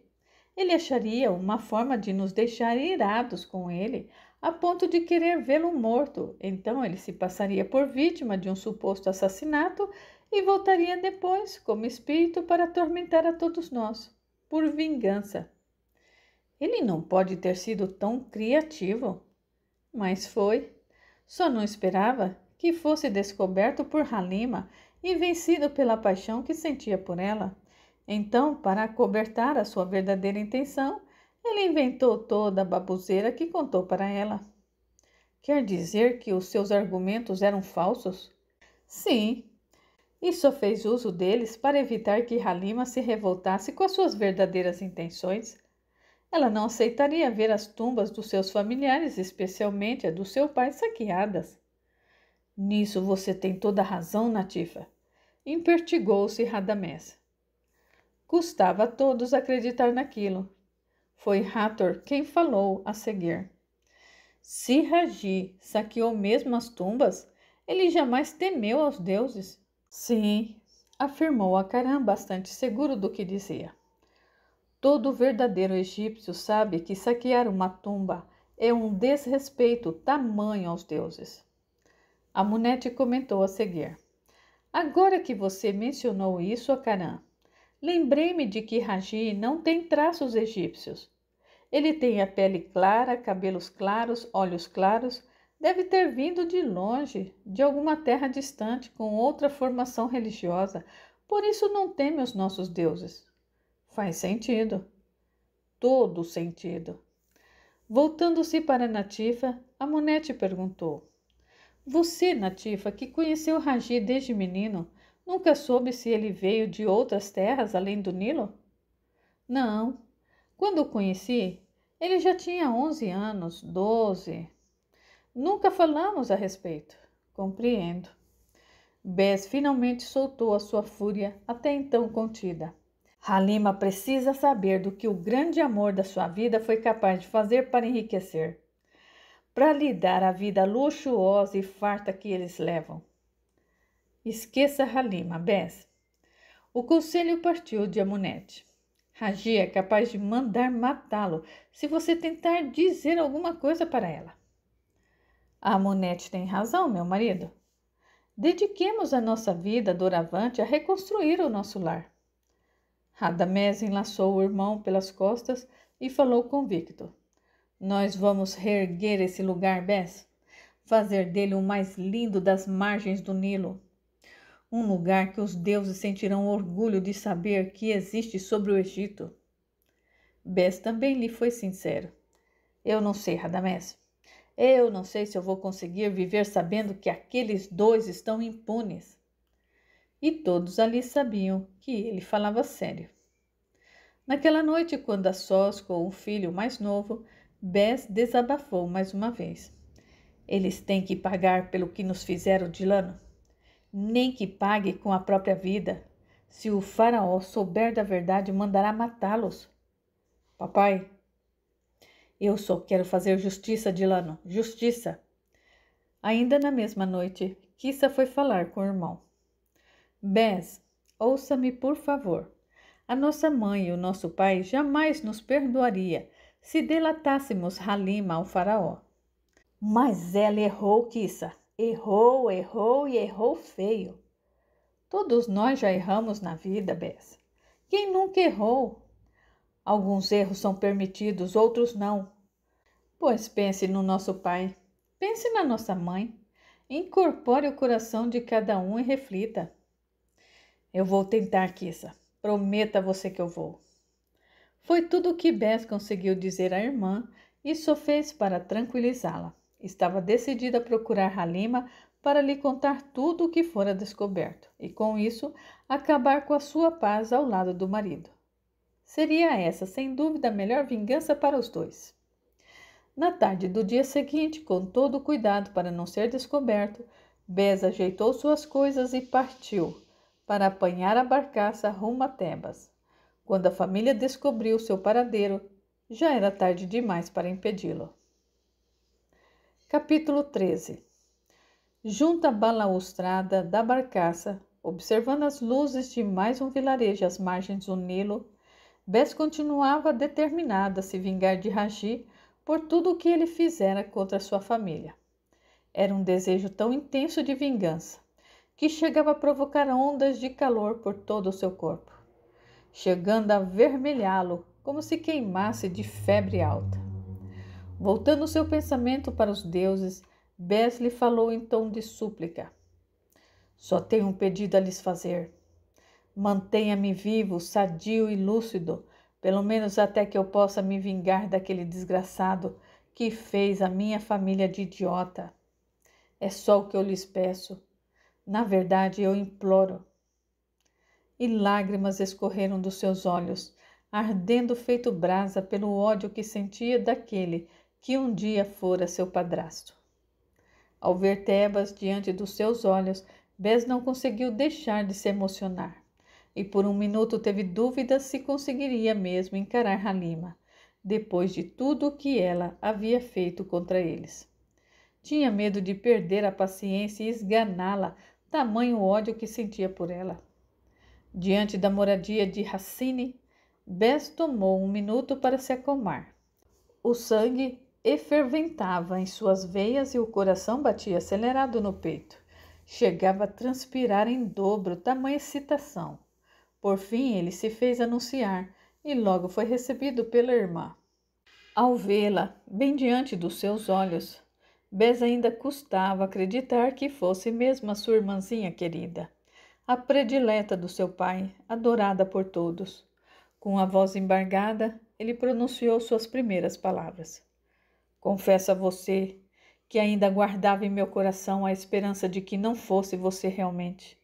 Ele acharia uma forma de nos deixar irados com ele, a ponto de querer vê-lo morto. Então ele se passaria por vítima de um suposto assassinato e voltaria depois, como espírito, para atormentar a todos nós, por vingança. Ele não pode ter sido tão criativo, mas foi. Só não esperava que fosse descoberto por Halima e vencido pela paixão que sentia por ela. Então, para acobertar a sua verdadeira intenção, ele inventou toda a baboseira que contou para ela. Quer dizer que os seus argumentos eram falsos? Sim, e só fez uso deles para evitar que Halima se revoltasse com as suas verdadeiras intenções. Ela não aceitaria ver as tumbas dos seus familiares, especialmente a do seu pai, saqueadas. Nisso você tem toda a razão, Natifa. Impertigou-se Radamés. Custava a todos acreditar naquilo. Foi Hathor quem falou a seguir. Se Raji saqueou mesmo as tumbas, ele jamais temeu aos deuses. Sim, afirmou Acaram, bastante seguro do que dizia. Todo verdadeiro egípcio sabe que saquear uma tumba é um desrespeito tamanho aos deuses. Amunete comentou a seguir. Agora que você mencionou isso, Acaram, lembrei-me de que Raji não tem traços egípcios. Ele tem a pele clara, cabelos claros, olhos claros. Deve ter vindo de longe, de alguma terra distante, com outra formação religiosa. Por isso não teme os nossos deuses. Faz sentido. Todo sentido. Voltando-se para Natifa, Amunete perguntou. Você, Natifa, que conheceu Raji desde menino, nunca soube se ele veio de outras terras além do Nilo? Não. Quando o conheci, ele já tinha 11 anos, 12. Nunca falamos a respeito. Compreendo. Bess finalmente soltou a sua fúria, até então contida. Halima precisa saber do que o grande amor da sua vida foi capaz de fazer para enriquecer, para lhe dar a vida luxuosa e farta que eles levam. Esqueça Halima, Bess. O conselho partiu de Amunete. Raji é capaz de mandar matá-lo se você tentar dizer alguma coisa para ela. A Amunete tem razão, meu marido. Dediquemos a nossa vida doravante a reconstruir o nosso lar. Radamés enlaçou o irmão pelas costas e falou convicto. Nós vamos reerguer esse lugar, Bess. Fazer dele o mais lindo das margens do Nilo. Um lugar que os deuses sentirão orgulho de saber que existe sobre o Egito. Bess também lhe foi sincero. Eu não sei, Radamés. Eu não sei se eu vou conseguir viver sabendo que aqueles dois estão impunes. E todos ali sabiam que ele falava sério. Naquela noite, quando a sós com o filho mais novo, Bess desabafou mais uma vez. Eles têm que pagar pelo que nos fizeram, Dilano. Nem que pague com a própria vida. Se o faraó souber da verdade, mandará matá-los. Papai, eu só quero fazer justiça, Dilano, justiça. Ainda na mesma noite, Kissa foi falar com o irmão. Bess, ouça-me por favor. A nossa mãe e o nosso pai jamais nos perdoaria se delatássemos Halima ao faraó. Mas ela errou, Kissa. Errou e errou feio. Todos nós já erramos na vida, Bess. Quem nunca errou? Alguns erros são permitidos, outros não. Pois pense no nosso pai. Pense na nossa mãe. Incorpore o coração de cada um e reflita. Eu vou tentar, Kissa. Prometa a você que eu vou. Foi tudo o que Bess conseguiu dizer à irmã e só fez para tranquilizá-la. Estava decidida a procurar Halima para lhe contar tudo o que fora descoberto e, com isso, acabar com a sua paz ao lado do marido. Seria essa, sem dúvida, a melhor vingança para os dois. Na tarde do dia seguinte, com todo o cuidado para não ser descoberto, Bess ajeitou suas coisas e partiu para apanhar a barcaça rumo a Tebas. Quando a família descobriu seu paradeiro, já era tarde demais para impedi-lo. Capítulo 13. Junto à balaustrada da barcaça, observando as luzes de mais um vilarejo às margens do Nilo, Bess continuava determinada a se vingar de Raji por tudo o que ele fizera contra sua família. Era um desejo tão intenso de vingança que chegava a provocar ondas de calor por todo o seu corpo, chegando a avermelhá-lo como se queimasse de febre alta. Voltando seu pensamento para os deuses, Bess lhe falou em tom de súplica. Só tenho um pedido a lhes fazer. Mantenha-me vivo, sadio e lúcido, pelo menos até que eu possa me vingar daquele desgraçado que fez a minha família de idiota. É só o que eu lhes peço. Na verdade, eu imploro. E lágrimas escorreram dos seus olhos, ardendo feito brasa pelo ódio que sentia daquele que um dia fora seu padrasto. Ao ver Tebas diante dos seus olhos, Bess não conseguiu deixar de se emocionar, e por um minuto teve dúvidas se conseguiria mesmo encarar Halima, depois de tudo o que ela havia feito contra eles. Tinha medo de perder a paciência e esganá-la, tamanho ódio que sentia por ela. Diante da moradia de Hassini, Bess tomou um minuto para se acalmar. O sangue eferventava em suas veias e o coração batia acelerado no peito. Chegava a transpirar em dobro, tamanha excitação. Por fim, ele se fez anunciar e logo foi recebido pela irmã. Ao vê-la, bem diante dos seus olhos, Bess ainda custava acreditar que fosse mesmo a sua irmãzinha querida, a predileta do seu pai, adorada por todos. Com a voz embargada, ele pronunciou suas primeiras palavras. Confesso a você que ainda guardava em meu coração a esperança de que não fosse você realmente,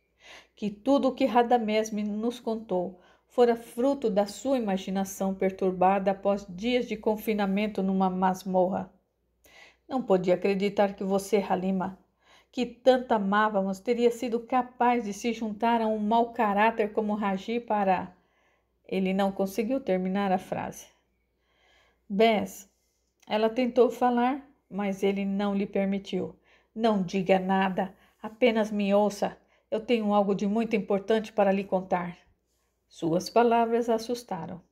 que tudo o que Radamés nos contou fora fruto da sua imaginação perturbada após dias de confinamento numa masmorra. Não podia acreditar que você, Halima, que tanto amávamos, teria sido capaz de se juntar a um mau caráter como Raji para... Ele não conseguiu terminar a frase. Bess, ela tentou falar, mas ele não lhe permitiu. Não diga nada, apenas me ouça. Eu tenho algo de muito importante para lhe contar. Suas palavras assustaram.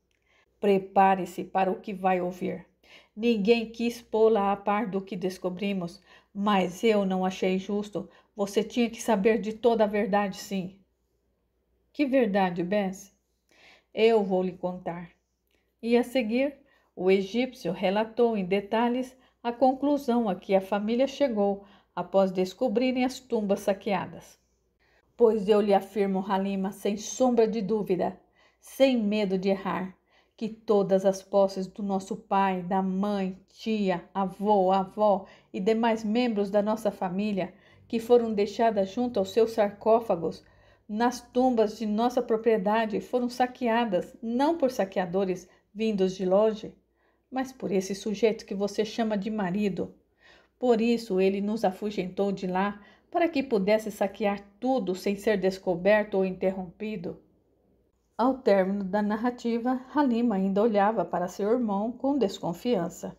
Prepare-se para o que vai ouvir. Ninguém quis pô-la a par do que descobrimos, mas eu não achei justo. Você tinha que saber de toda a verdade, sim. Que verdade, Bess? Eu vou lhe contar. E a seguir, o egípcio relatou em detalhes a conclusão a que a família chegou após descobrirem as tumbas saqueadas. Pois eu lhe afirmo, Halima, sem sombra de dúvida, sem medo de errar, que todas as posses do nosso pai, da mãe, tia, avô, avó e demais membros da nossa família, que foram deixadas junto aos seus sarcófagos, nas tumbas de nossa propriedade, foram saqueadas, não por saqueadores vindos de longe, mas por esse sujeito que você chama de marido. Por isso ele nos afugentou de lá, para que pudesse saquear tudo sem ser descoberto ou interrompido. Ao término da narrativa, Halima ainda olhava para seu irmão com desconfiança.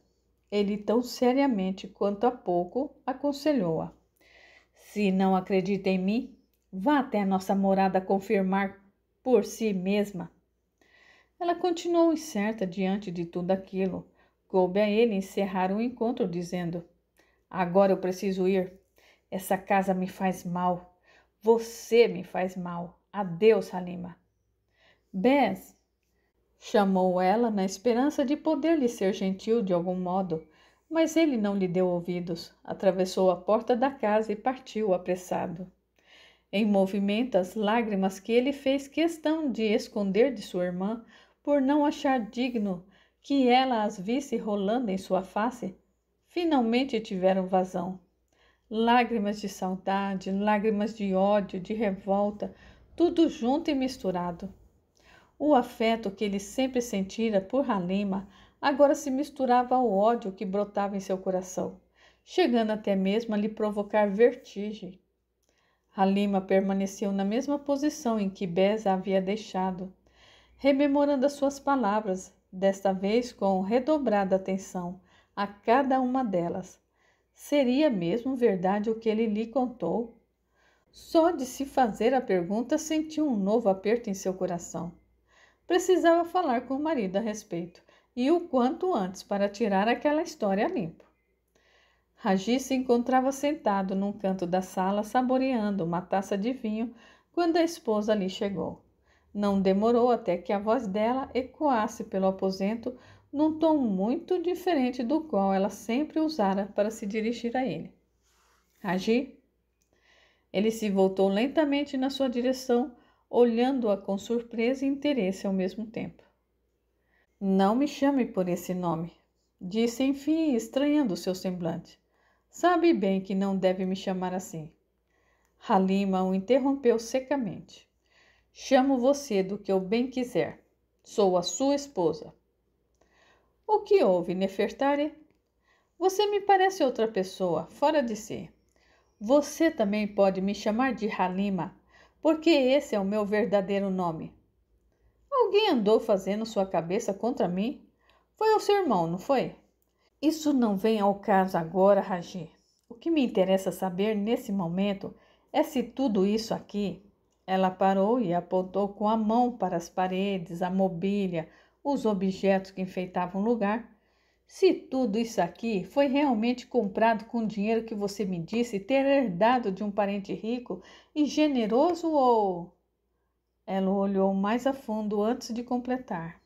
Ele, tão seriamente quanto há pouco, aconselhou-a. Se não acredita em mim, vá até a nossa morada confirmar por si mesma. Ela continuou incerta diante de tudo aquilo. Coube a ele encerrar o encontro, dizendo: agora eu preciso ir. Essa casa me faz mal. Você me faz mal. Adeus, Halima. Bess, chamou ela na esperança de poder lhe ser gentil de algum modo, mas ele não lhe deu ouvidos. Atravessou a porta da casa e partiu apressado. Em movimento, as lágrimas que ele fez questão de esconder de sua irmã, por não achar digno que ela as visse rolando em sua face, finalmente tiveram vazão. Lágrimas de saudade, lágrimas de ódio, de revolta, tudo junto e misturado. O afeto que ele sempre sentira por Halima agora se misturava ao ódio que brotava em seu coração, chegando até mesmo a lhe provocar vertigem. Halima permaneceu na mesma posição em que Bess a havia deixado, rememorando as suas palavras, desta vez com redobrada atenção a cada uma delas. Seria mesmo verdade o que ele lhe contou? Só de se fazer a pergunta sentiu um novo aperto em seu coração. Precisava falar com o marido a respeito, e o quanto antes para tirar aquela história a limpo. Raji se encontrava sentado num canto da sala, saboreando uma taça de vinho, quando a esposa lhe chegou. Não demorou até que a voz dela ecoasse pelo aposento num tom muito diferente do qual ela sempre usara para se dirigir a ele. Raji? Ele se voltou lentamente na sua direção, olhando-a com surpresa e interesse ao mesmo tempo. Não me chame por esse nome, disse enfim, estranhando seu semblante. Sabe bem que não deve me chamar assim. Halima o interrompeu secamente. Chamo você do que eu bem quiser. Sou a sua esposa. O que houve, Nefertari? Você me parece outra pessoa, fora de si. Você também pode me chamar de Halima, porque esse é o meu verdadeiro nome. Alguém andou fazendo sua cabeça contra mim? Foi o seu irmão, não foi? Isso não vem ao caso agora, Raji. O que me interessa saber nesse momento é se tudo isso aqui... Ela parou e apontou com a mão para as paredes, a mobília, os objetos que enfeitavam o lugar. Se tudo isso aqui foi realmente comprado com o dinheiro que você me disse ter herdado de um parente rico e generoso ou... Ela olhou mais a fundo antes de completar.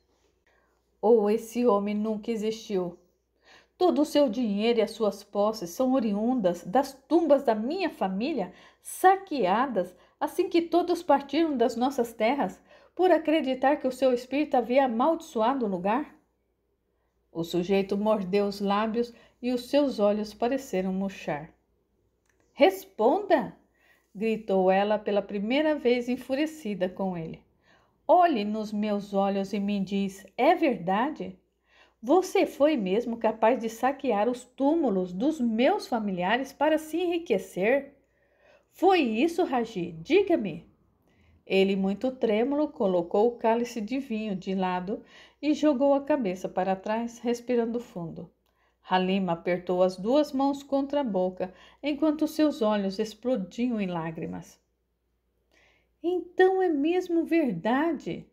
Ou esse homem nunca existiu. Todo o seu dinheiro e as suas posses são oriundas das tumbas da minha família, saqueadas assim que todos partiram das nossas terras, por acreditar que o seu espírito havia amaldiçoado o lugar? O sujeito mordeu os lábios e os seus olhos pareceram murchar. Responda! Gritou ela pela primeira vez enfurecida com ele. Olhe nos meus olhos e me diz, é verdade? Você foi mesmo capaz de saquear os túmulos dos meus familiares para se enriquecer? Foi isso, Raji? Diga-me. Ele, muito trêmulo, colocou o cálice de vinho de lado e jogou a cabeça para trás, respirando fundo. Halima apertou as duas mãos contra a boca, enquanto seus olhos explodiam em lágrimas. Então é mesmo verdade,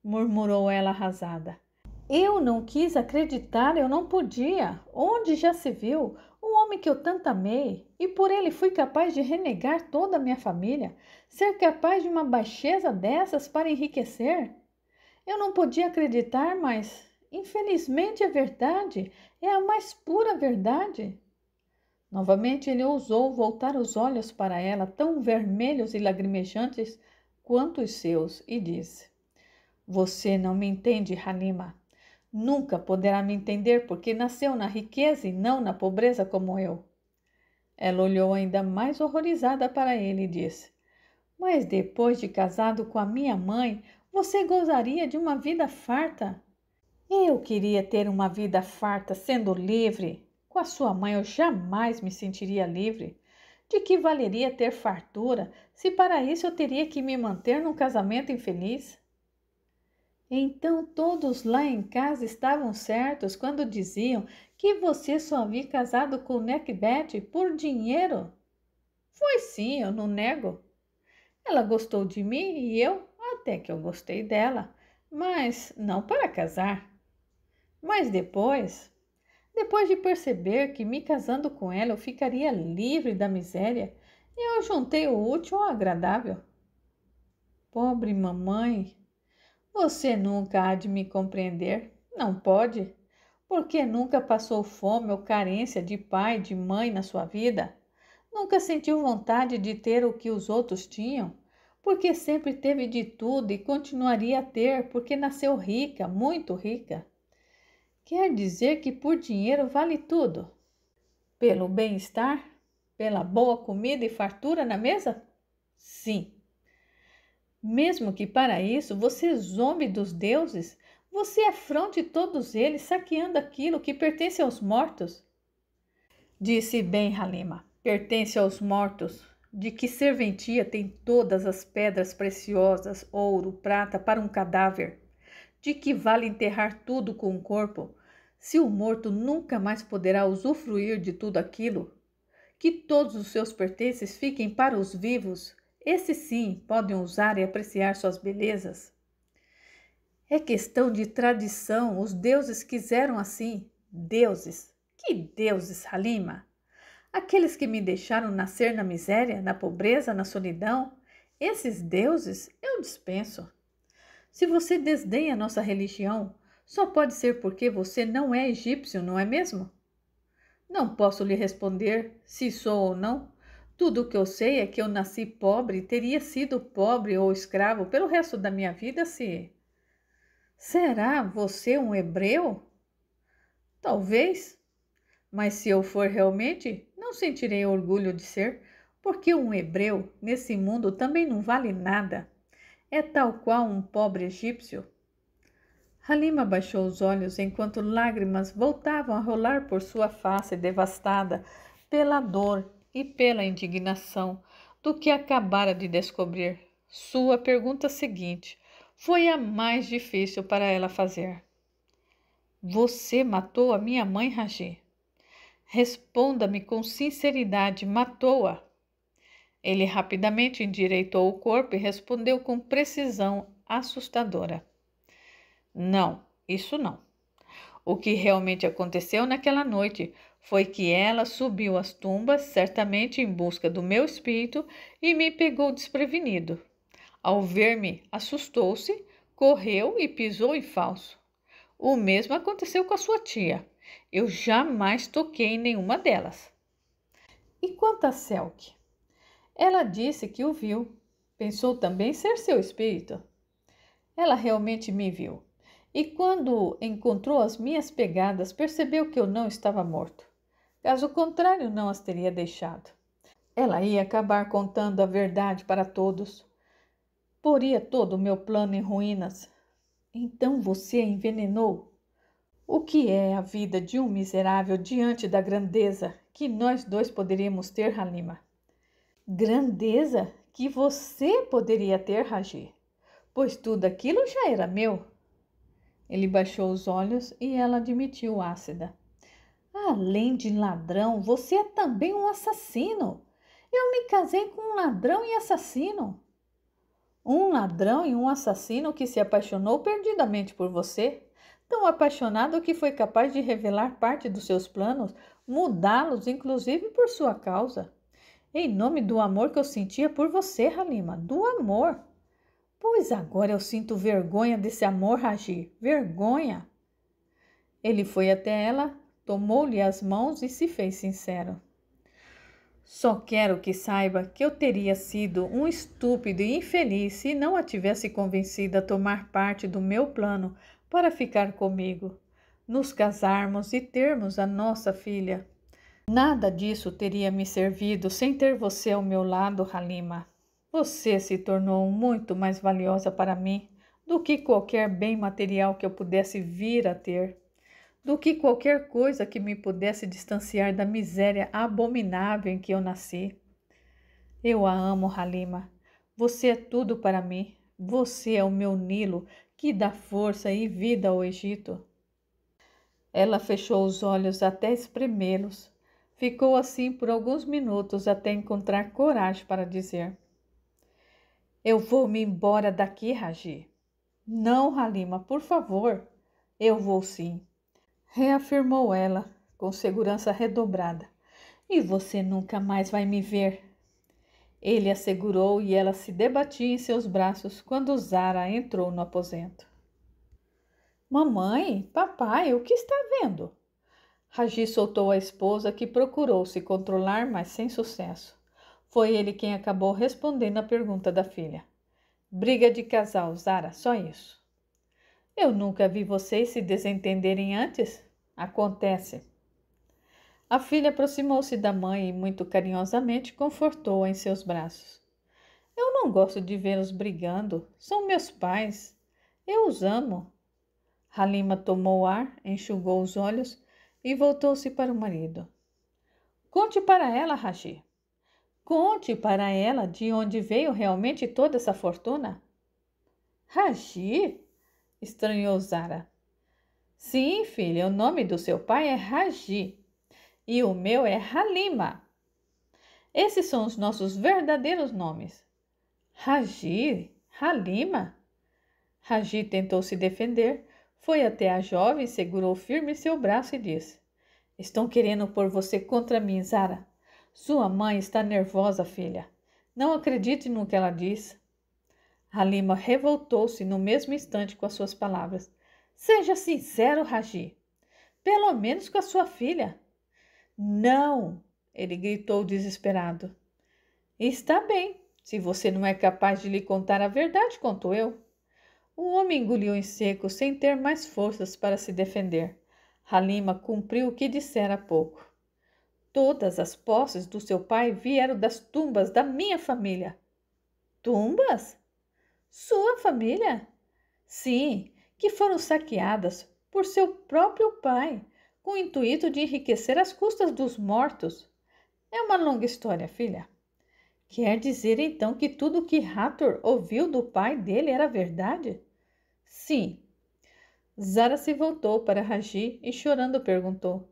murmurou ela arrasada. Eu não quis acreditar, eu não podia. Onde já se viu? Um homem que eu tanto amei, e por ele fui capaz de renegar toda a minha família, ser capaz de uma baixeza dessas para enriquecer? Eu não podia acreditar, mas infelizmente é verdade, é a mais pura verdade. Novamente ele ousou voltar os olhos para ela, tão vermelhos e lagrimejantes quanto os seus, e disse: Você não me entende, Halima. Nunca poderá me entender porque nasceu na riqueza e não na pobreza como eu. Ela olhou ainda mais horrorizada para ele e disse: Mas depois de casado com a minha mãe, você gozaria de uma vida farta. Eu queria ter uma vida farta sendo livre. Com a sua mãe eu jamais me sentiria livre. De que valeria ter fartura se para isso eu teria que me manter num casamento infeliz? Então todos lá em casa estavam certos quando diziam que você só havia casado com Necbete por dinheiro? Foi sim, eu não nego. Ela gostou de mim e eu até que eu gostei dela, mas não para casar. Mas depois de perceber que me casando com ela eu ficaria livre da miséria, eu juntei o útil ao agradável. Pobre mamãe, você nunca há de me compreender, não pode, porque nunca passou fome ou carência de pai, de mãe na sua vida. Nunca sentiu vontade de ter o que os outros tinham, porque sempre teve de tudo e continuaria a ter, porque nasceu rica, muito rica. Quer dizer que por dinheiro vale tudo? Pelo bem-estar? Pela boa comida e fartura na mesa? Sim. Mesmo que para isso você zombe dos deuses, você afronte todos eles saqueando aquilo que pertence aos mortos. Disse bem Halima, pertence aos mortos. De que serventia tem todas as pedras preciosas, ouro, prata para um cadáver? De que vale enterrar tudo com o corpo, se o morto nunca mais poderá usufruir de tudo aquilo? Que todos os seus pertences fiquem para os vivos. Esses sim podem usar e apreciar suas belezas. É questão de tradição, os deuses quiseram assim. Deuses? Que deuses, Halima? Aqueles que me deixaram nascer na miséria, na pobreza, na solidão? Esses deuses eu dispenso. Se você desdenha nossa religião, só pode ser porque você não é egípcio, não é mesmo? Não posso lhe responder se sou ou não. Tudo o que eu sei é que eu nasci pobre e teria sido pobre ou escravo pelo resto da minha vida se... Será você um hebreu? Talvez, mas se eu for realmente, não sentirei orgulho de ser, porque um hebreu nesse mundo também não vale nada. É tal qual um pobre egípcio. Halima baixou os olhos enquanto lágrimas voltavam a rolar por sua face devastada pela dor e pela indignação do que acabara de descobrir. Sua pergunta seguinte foi a mais difícil para ela fazer. Você matou a minha mãe, Raji? Responda-me com sinceridade, matou-a? Ele rapidamente endireitou o corpo e respondeu com precisão assustadora. Não, isso não. O que realmente aconteceu naquela noite foi que ela subiu às tumbas, certamente em busca do meu espírito, e me pegou desprevenido. Ao ver-me, assustou-se, correu e pisou em falso. O mesmo aconteceu com a sua tia. Eu jamais toquei em nenhuma delas. E quanto a Selk? Ela disse que o viu. Pensou também ser seu espírito. Ela realmente me viu. E quando encontrou as minhas pegadas, percebeu que eu não estava morto. Caso contrário, não as teria deixado. Ela ia acabar contando a verdade para todos. Poria todo o meu plano em ruínas. Então você a envenenou? O que é a vida de um miserável diante da grandeza que nós dois poderíamos ter, Halima? Grandeza que você poderia ter, Raji, pois tudo aquilo já era meu. Ele baixou os olhos e ela admitiu ácida. Além de ladrão, você é também um assassino. Eu me casei com um ladrão e assassino. Um ladrão e um assassino que se apaixonou perdidamente por você, tão apaixonado que foi capaz de revelar parte dos seus planos, mudá-los, inclusive por sua causa. Em nome do amor que eu sentia por você, Halima, do amor. Pois agora eu sinto vergonha desse amor, Raji, vergonha. Ele foi até ela, tomou-lhe as mãos e se fez sincero. Só quero que saiba que eu teria sido um estúpido e infeliz se não a tivesse convencido a tomar parte do meu plano para ficar comigo, nos casarmos e termos a nossa filha. Nada disso teria me servido sem ter você ao meu lado, Halima. Você se tornou muito mais valiosa para mim do que qualquer bem material que eu pudesse vir a ter, do que qualquer coisa que me pudesse distanciar da miséria abominável em que eu nasci. Eu a amo, Halima. Você é tudo para mim. Você é o meu Nilo que dá força e vida ao Egito. Ela fechou os olhos até espremê-los. Ficou assim por alguns minutos até encontrar coragem para dizer: Eu vou me embora daqui, Raji. Não, Halima, por favor. Eu vou sim, reafirmou ela, com segurança redobrada. E você nunca mais vai me ver. Ele a segurou e ela se debatia em seus braços quando Zara entrou no aposento. Mamãe, papai, o que está vendo? Raji soltou a esposa, que procurou se controlar, mas sem sucesso. Foi ele quem acabou respondendo à pergunta da filha. Briga de casal, Zara, só isso. Eu nunca vi vocês se desentenderem antes. Acontece. A filha aproximou-se da mãe e muito carinhosamente confortou-a em seus braços. Eu não gosto de vê-los brigando. São meus pais. Eu os amo. Halima tomou ar, enxugou os olhos e voltou-se para o marido. Conte para ela, Raji. Conte para ela de onde veio realmente toda essa fortuna. Raji? Estranhou Zara. Sim, filha, o nome do seu pai é Raji e o meu é Halima. Esses são os nossos verdadeiros nomes. Raji? Halima? Raji tentou se defender, foi até a jovem, segurou firme seu braço e disse: Estão querendo pôr você contra mim, Zara. Sua mãe está nervosa, filha. Não acredite no que ela diz. Halima revoltou-se no mesmo instante com as suas palavras. Seja sincero, Raji. Pelo menos com a sua filha. Não! Ele gritou desesperado. Está bem, se você não é capaz de lhe contar a verdade, conto eu. O homem engoliu em seco, sem ter mais forças para se defender. Halima cumpriu o que dissera há pouco. Todas as posses do seu pai vieram das tumbas da minha família. Tumbas? Sua família? Sim, que foram saqueadas por seu próprio pai, com o intuito de enriquecer às custas dos mortos. É uma longa história, filha. Quer dizer então que tudo o que Hathor ouviu do pai dele era verdade? Sim. Zara se voltou para Raji e chorando perguntou: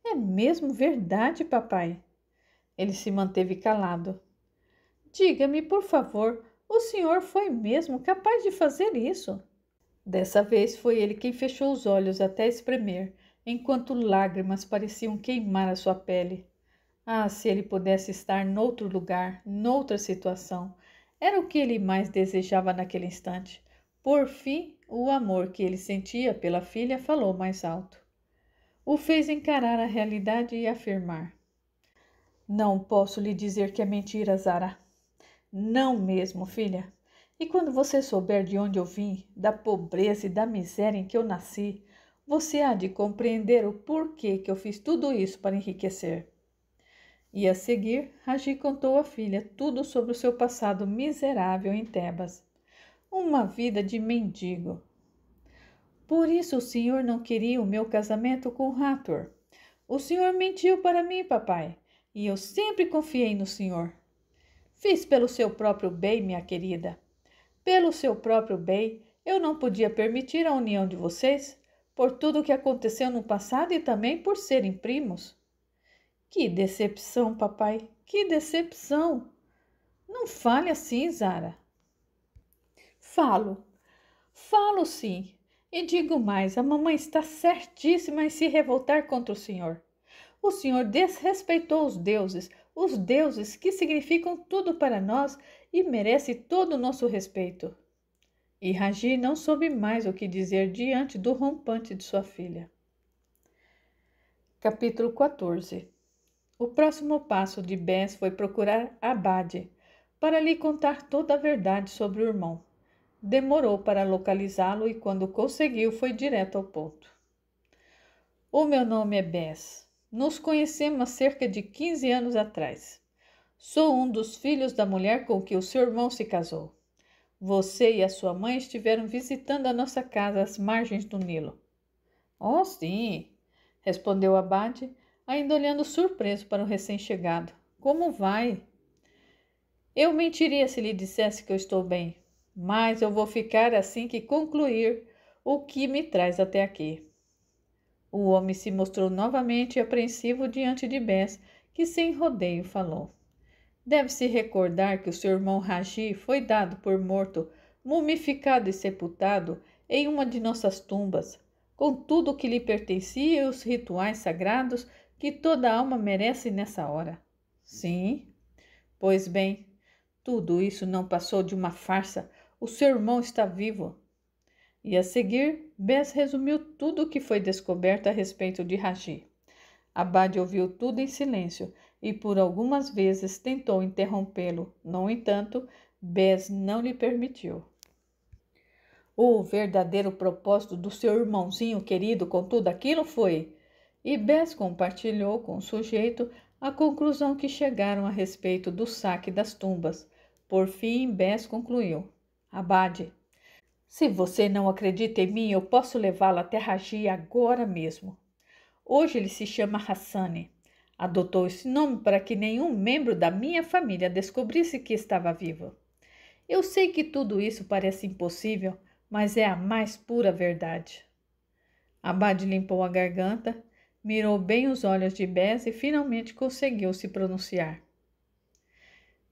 É mesmo verdade, papai? Ele se manteve calado. Diga-me, por favor, o senhor foi mesmo capaz de fazer isso? Dessa vez foi ele quem fechou os olhos até espremer, enquanto lágrimas pareciam queimar a sua pele. Ah, se ele pudesse estar noutro lugar, noutra situação. Era o que ele mais desejava naquele instante. Por fim, o amor que ele sentia pela filha falou mais alto. O fez encarar a realidade e afirmar: Não posso lhe dizer que é mentira, Zara. Não mesmo, filha. E quando você souber de onde eu vim, da pobreza e da miséria em que eu nasci, você há de compreender o porquê que eu fiz tudo isso para enriquecer. E a seguir, Raji contou à filha tudo sobre o seu passado miserável em Tebas. Uma vida de mendigo. Por isso o senhor não queria o meu casamento com Hathor. O senhor mentiu para mim, papai, e eu sempre confiei no senhor. Fiz pelo seu próprio bem, minha querida. Pelo seu próprio bem, eu não podia permitir a união de vocês, por tudo o que aconteceu no passado e também por serem primos. Que decepção, papai, que decepção! Não fale assim, Zara. Falo, falo sim. E digo mais, a mamãe está certíssima em se revoltar contra o senhor. O senhor desrespeitou os deuses que significam tudo para nós e merece todo o nosso respeito. E Ragi não soube mais o que dizer diante do rompante de sua filha. Capítulo 14. O próximo passo de Bes foi procurar Abade para lhe contar toda a verdade sobre o irmão. Demorou para localizá-lo e quando conseguiu foi direto ao ponto. O meu nome é Bes. Nos conhecemos há cerca de 15 anos atrás. Sou um dos filhos da mulher com que o seu irmão se casou. Você e a sua mãe estiveram visitando a nossa casa às margens do Nilo. Oh, sim, respondeu Abade, ainda olhando surpreso para o recém-chegado. Como vai? Eu mentiria se lhe dissesse que eu estou bem, mas eu vou ficar assim que concluir o que me traz até aqui. O homem se mostrou novamente apreensivo diante de Bes, que sem rodeio falou. Deve-se recordar que o seu irmão Ragi foi dado por morto, mumificado e sepultado em uma de nossas tumbas, com tudo o que lhe pertencia e os rituais sagrados que toda alma merece nessa hora. Sim, pois bem, tudo isso não passou de uma farsa. O seu irmão está vivo. E a seguir, Bes resumiu tudo o que foi descoberto a respeito de Ragi. Abade ouviu tudo em silêncio e por algumas vezes tentou interrompê-lo. No entanto, Bes não lhe permitiu. O verdadeiro propósito do seu irmãozinho querido com tudo aquilo foi... E Bes compartilhou com o sujeito a conclusão que chegaram a respeito do saque das tumbas. Por fim, Bes concluiu. Abade, se você não acredita em mim, eu posso levá-lo até Ragi agora mesmo. Hoje ele se chama Hassani. Adotou esse nome para que nenhum membro da minha família descobrisse que estava vivo. Eu sei que tudo isso parece impossível, mas é a mais pura verdade. Abade limpou a garganta, mirou bem os olhos de Bes e finalmente conseguiu se pronunciar.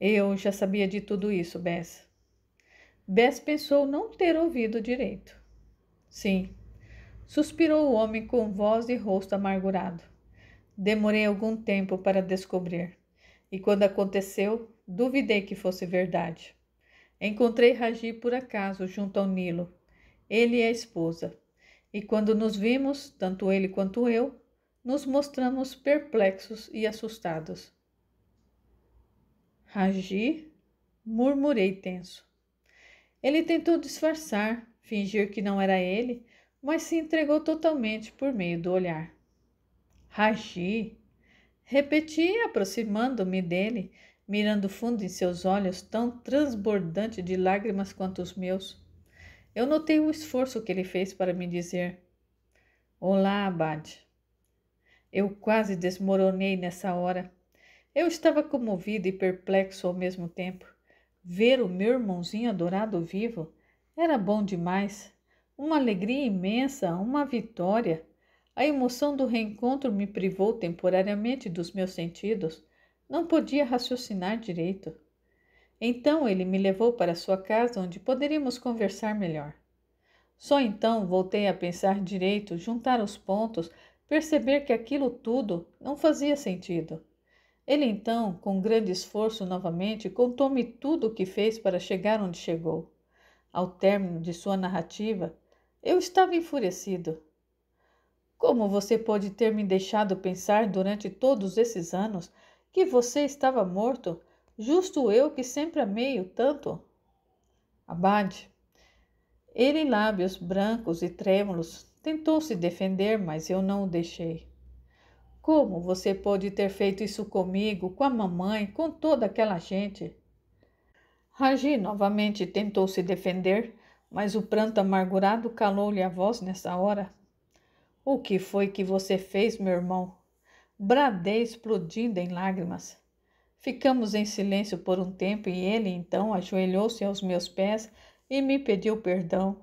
Eu já sabia de tudo isso, Bes. Bes pensou não ter ouvido direito. Sim, suspirou o homem com voz e rosto amargurado. Demorei algum tempo para descobrir, e quando aconteceu, duvidei que fosse verdade. Encontrei Ragi por acaso junto ao Nilo, ele e a esposa, e quando nos vimos, tanto ele quanto eu, nos mostramos perplexos e assustados. Ragi? Murmurei tenso. Ele tentou disfarçar, fingir que não era ele, mas se entregou totalmente por meio do olhar. Ragi? Repeti, aproximando-me dele, mirando fundo em seus olhos, tão transbordante de lágrimas quanto os meus. Eu notei o esforço que ele fez para me dizer: Olá, Abade. Eu quase desmoronei nessa hora. Eu estava comovido e perplexo ao mesmo tempo. Ver o meu irmãozinho adorado vivo era bom demais. Uma alegria imensa, uma vitória. A emoção do reencontro me privou temporariamente dos meus sentidos. Não podia raciocinar direito. Então ele me levou para sua casa, onde poderíamos conversar melhor. Só então voltei a pensar direito, juntar os pontos, perceber que aquilo tudo não fazia sentido. Ele então, com grande esforço novamente, contou-me tudo o que fez para chegar onde chegou. Ao término de sua narrativa, eu estava enfurecido. Como você pode ter me deixado pensar durante todos esses anos que você estava morto, justo eu que sempre amei-o tanto? Abade, ele, lábios brancos e trêmulos, tentou se defender, mas eu não o deixei. Como você pode ter feito isso comigo, com a mamãe, com toda aquela gente? Ragi novamente tentou se defender, Mas o pranto amargurado calou-lhe a voz nessa hora. O que foi que você fez, meu irmão? Bradei, explodindo em lágrimas. Ficamos em silêncio por um tempo e ele, então, ajoelhou-se aos meus pés e me pediu perdão.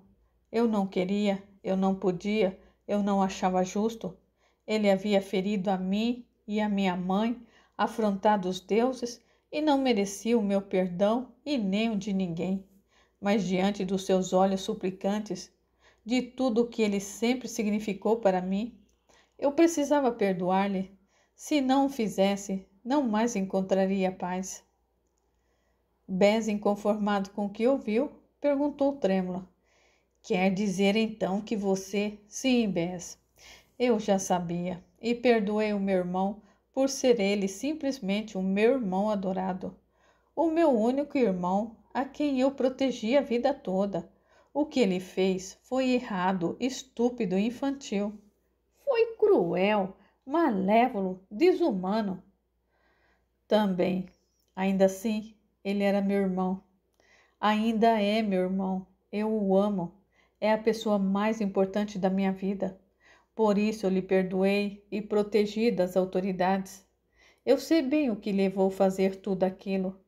Eu não queria, eu não podia, eu não achava justo. Ele havia ferido a mim e a minha mãe, afrontado os deuses e não merecia o meu perdão e nem o de ninguém. Mas diante dos seus olhos suplicantes, de tudo o que ele sempre significou para mim, eu precisava perdoar-lhe. Se não o fizesse, não mais encontraria paz. Bess, inconformado com o que ouviu, perguntou trêmula. Quer dizer então que você... Sim, Bess, eu já sabia e perdoei o meu irmão por ser ele simplesmente o meu irmão adorado. O meu único irmão, a quem eu protegi a vida toda. O que ele fez foi errado, estúpido e infantil. Foi cruel, malévolo, desumano. Também, ainda assim, ele era meu irmão. Ainda é meu irmão. Eu o amo. É a pessoa mais importante da minha vida. Por isso eu lhe perdoei e protegi das autoridades. Eu sei bem o que levou a fazer tudo aquilo.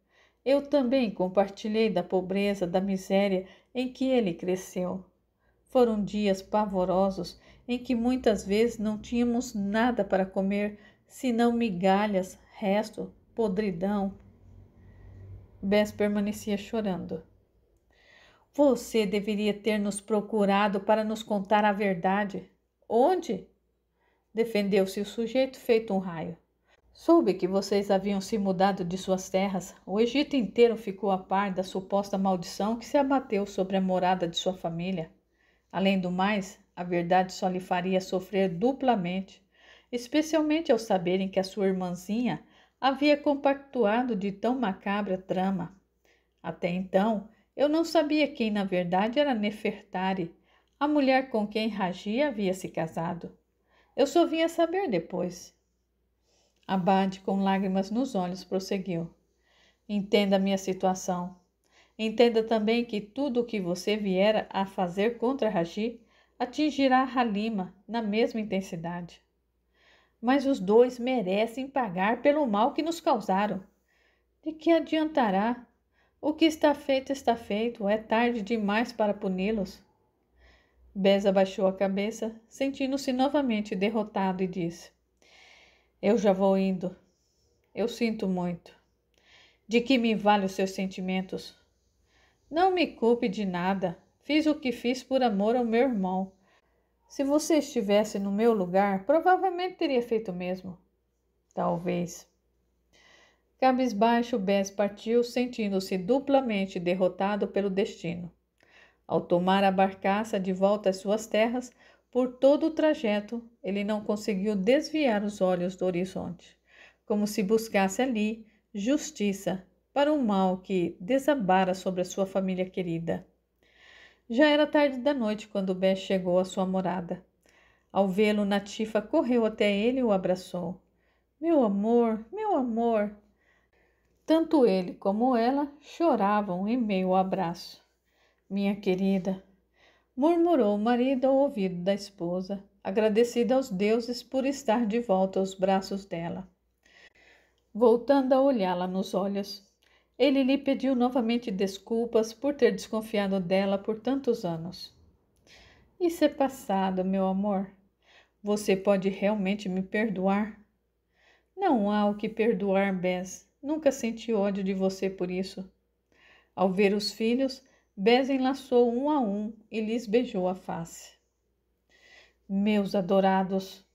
Eu também compartilhei da pobreza, da miséria em que ele cresceu. Foram dias pavorosos em que muitas vezes não tínhamos nada para comer, senão migalhas, resto, podridão. Bess permanecia chorando. Você deveria ter nos procurado para nos contar a verdade. Onde? Defendeu-se o sujeito feito um raio. Soube que vocês haviam se mudado de suas terras. O Egito inteiro ficou a par da suposta maldição que se abateu sobre a morada de sua família. Além do mais, a verdade só lhe faria sofrer duplamente, especialmente ao saberem que a sua irmãzinha havia compactuado de tão macabra trama. Até então, eu não sabia quem na verdade era Nefertari, a mulher com quem Ragi havia se casado. Eu só vim a saber depois. Abade, com lágrimas nos olhos, prosseguiu. Entenda a minha situação. Entenda também que tudo o que você viera a fazer contra Ragi atingirá Halima na mesma intensidade. Mas os dois merecem pagar pelo mal que nos causaram. De que adiantará? O que está feito, é tarde demais para puni-los. Bess abaixou a cabeça, sentindo-se novamente derrotado e disse: Eu já vou indo. Eu sinto muito. De que me vale os seus sentimentos? Não me culpe de nada. Fiz o que fiz por amor ao meu irmão. Se você estivesse no meu lugar, provavelmente teria feito o mesmo. Talvez. Cabisbaixo, Bess partiu, sentindo-se duplamente derrotado pelo destino. Ao tomar a barcaça de volta às suas terras, por todo o trajeto, ele não conseguiu desviar os olhos do horizonte, como se buscasse ali justiça para o mal que desabara sobre a sua família querida. Já era tarde da noite quando Bess chegou à sua morada. Ao vê-lo, Natifa correu até ele e o abraçou. Meu amor, meu amor! Tanto ele como ela choravam em meio ao abraço. Minha querida, murmurou o marido ao ouvido da esposa, agradecida aos deuses por estar de volta aos braços dela. Voltando a olhá-la nos olhos, ele lhe pediu novamente desculpas por ter desconfiado dela por tantos anos. Isso é passado, meu amor. Você pode realmente me perdoar? Não há o que perdoar, Bess. Nunca senti ódio de você por isso. Ao ver os filhos, Bess enlaçou um a um e lhes beijou a face. Meus adorados!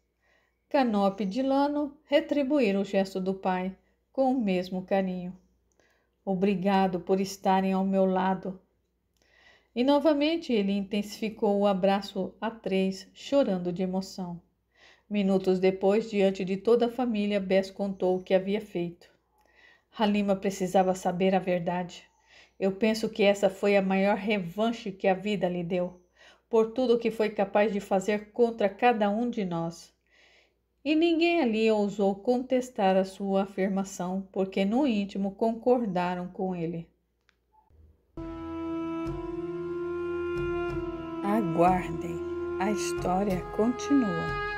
Canope e Dilano retribuíram o gesto do pai com o mesmo carinho. Obrigado por estarem ao meu lado. E novamente ele intensificou o abraço a três, chorando de emoção. Minutos depois, diante de toda a família, Bess contou o que havia feito. Halima precisava saber a verdade. Eu penso que essa foi a maior revanche que a vida lhe deu, por tudo o que foi capaz de fazer contra cada um de nós. E ninguém ali ousou contestar a sua afirmação, porque no íntimo concordaram com ele. Aguardem, a história continua.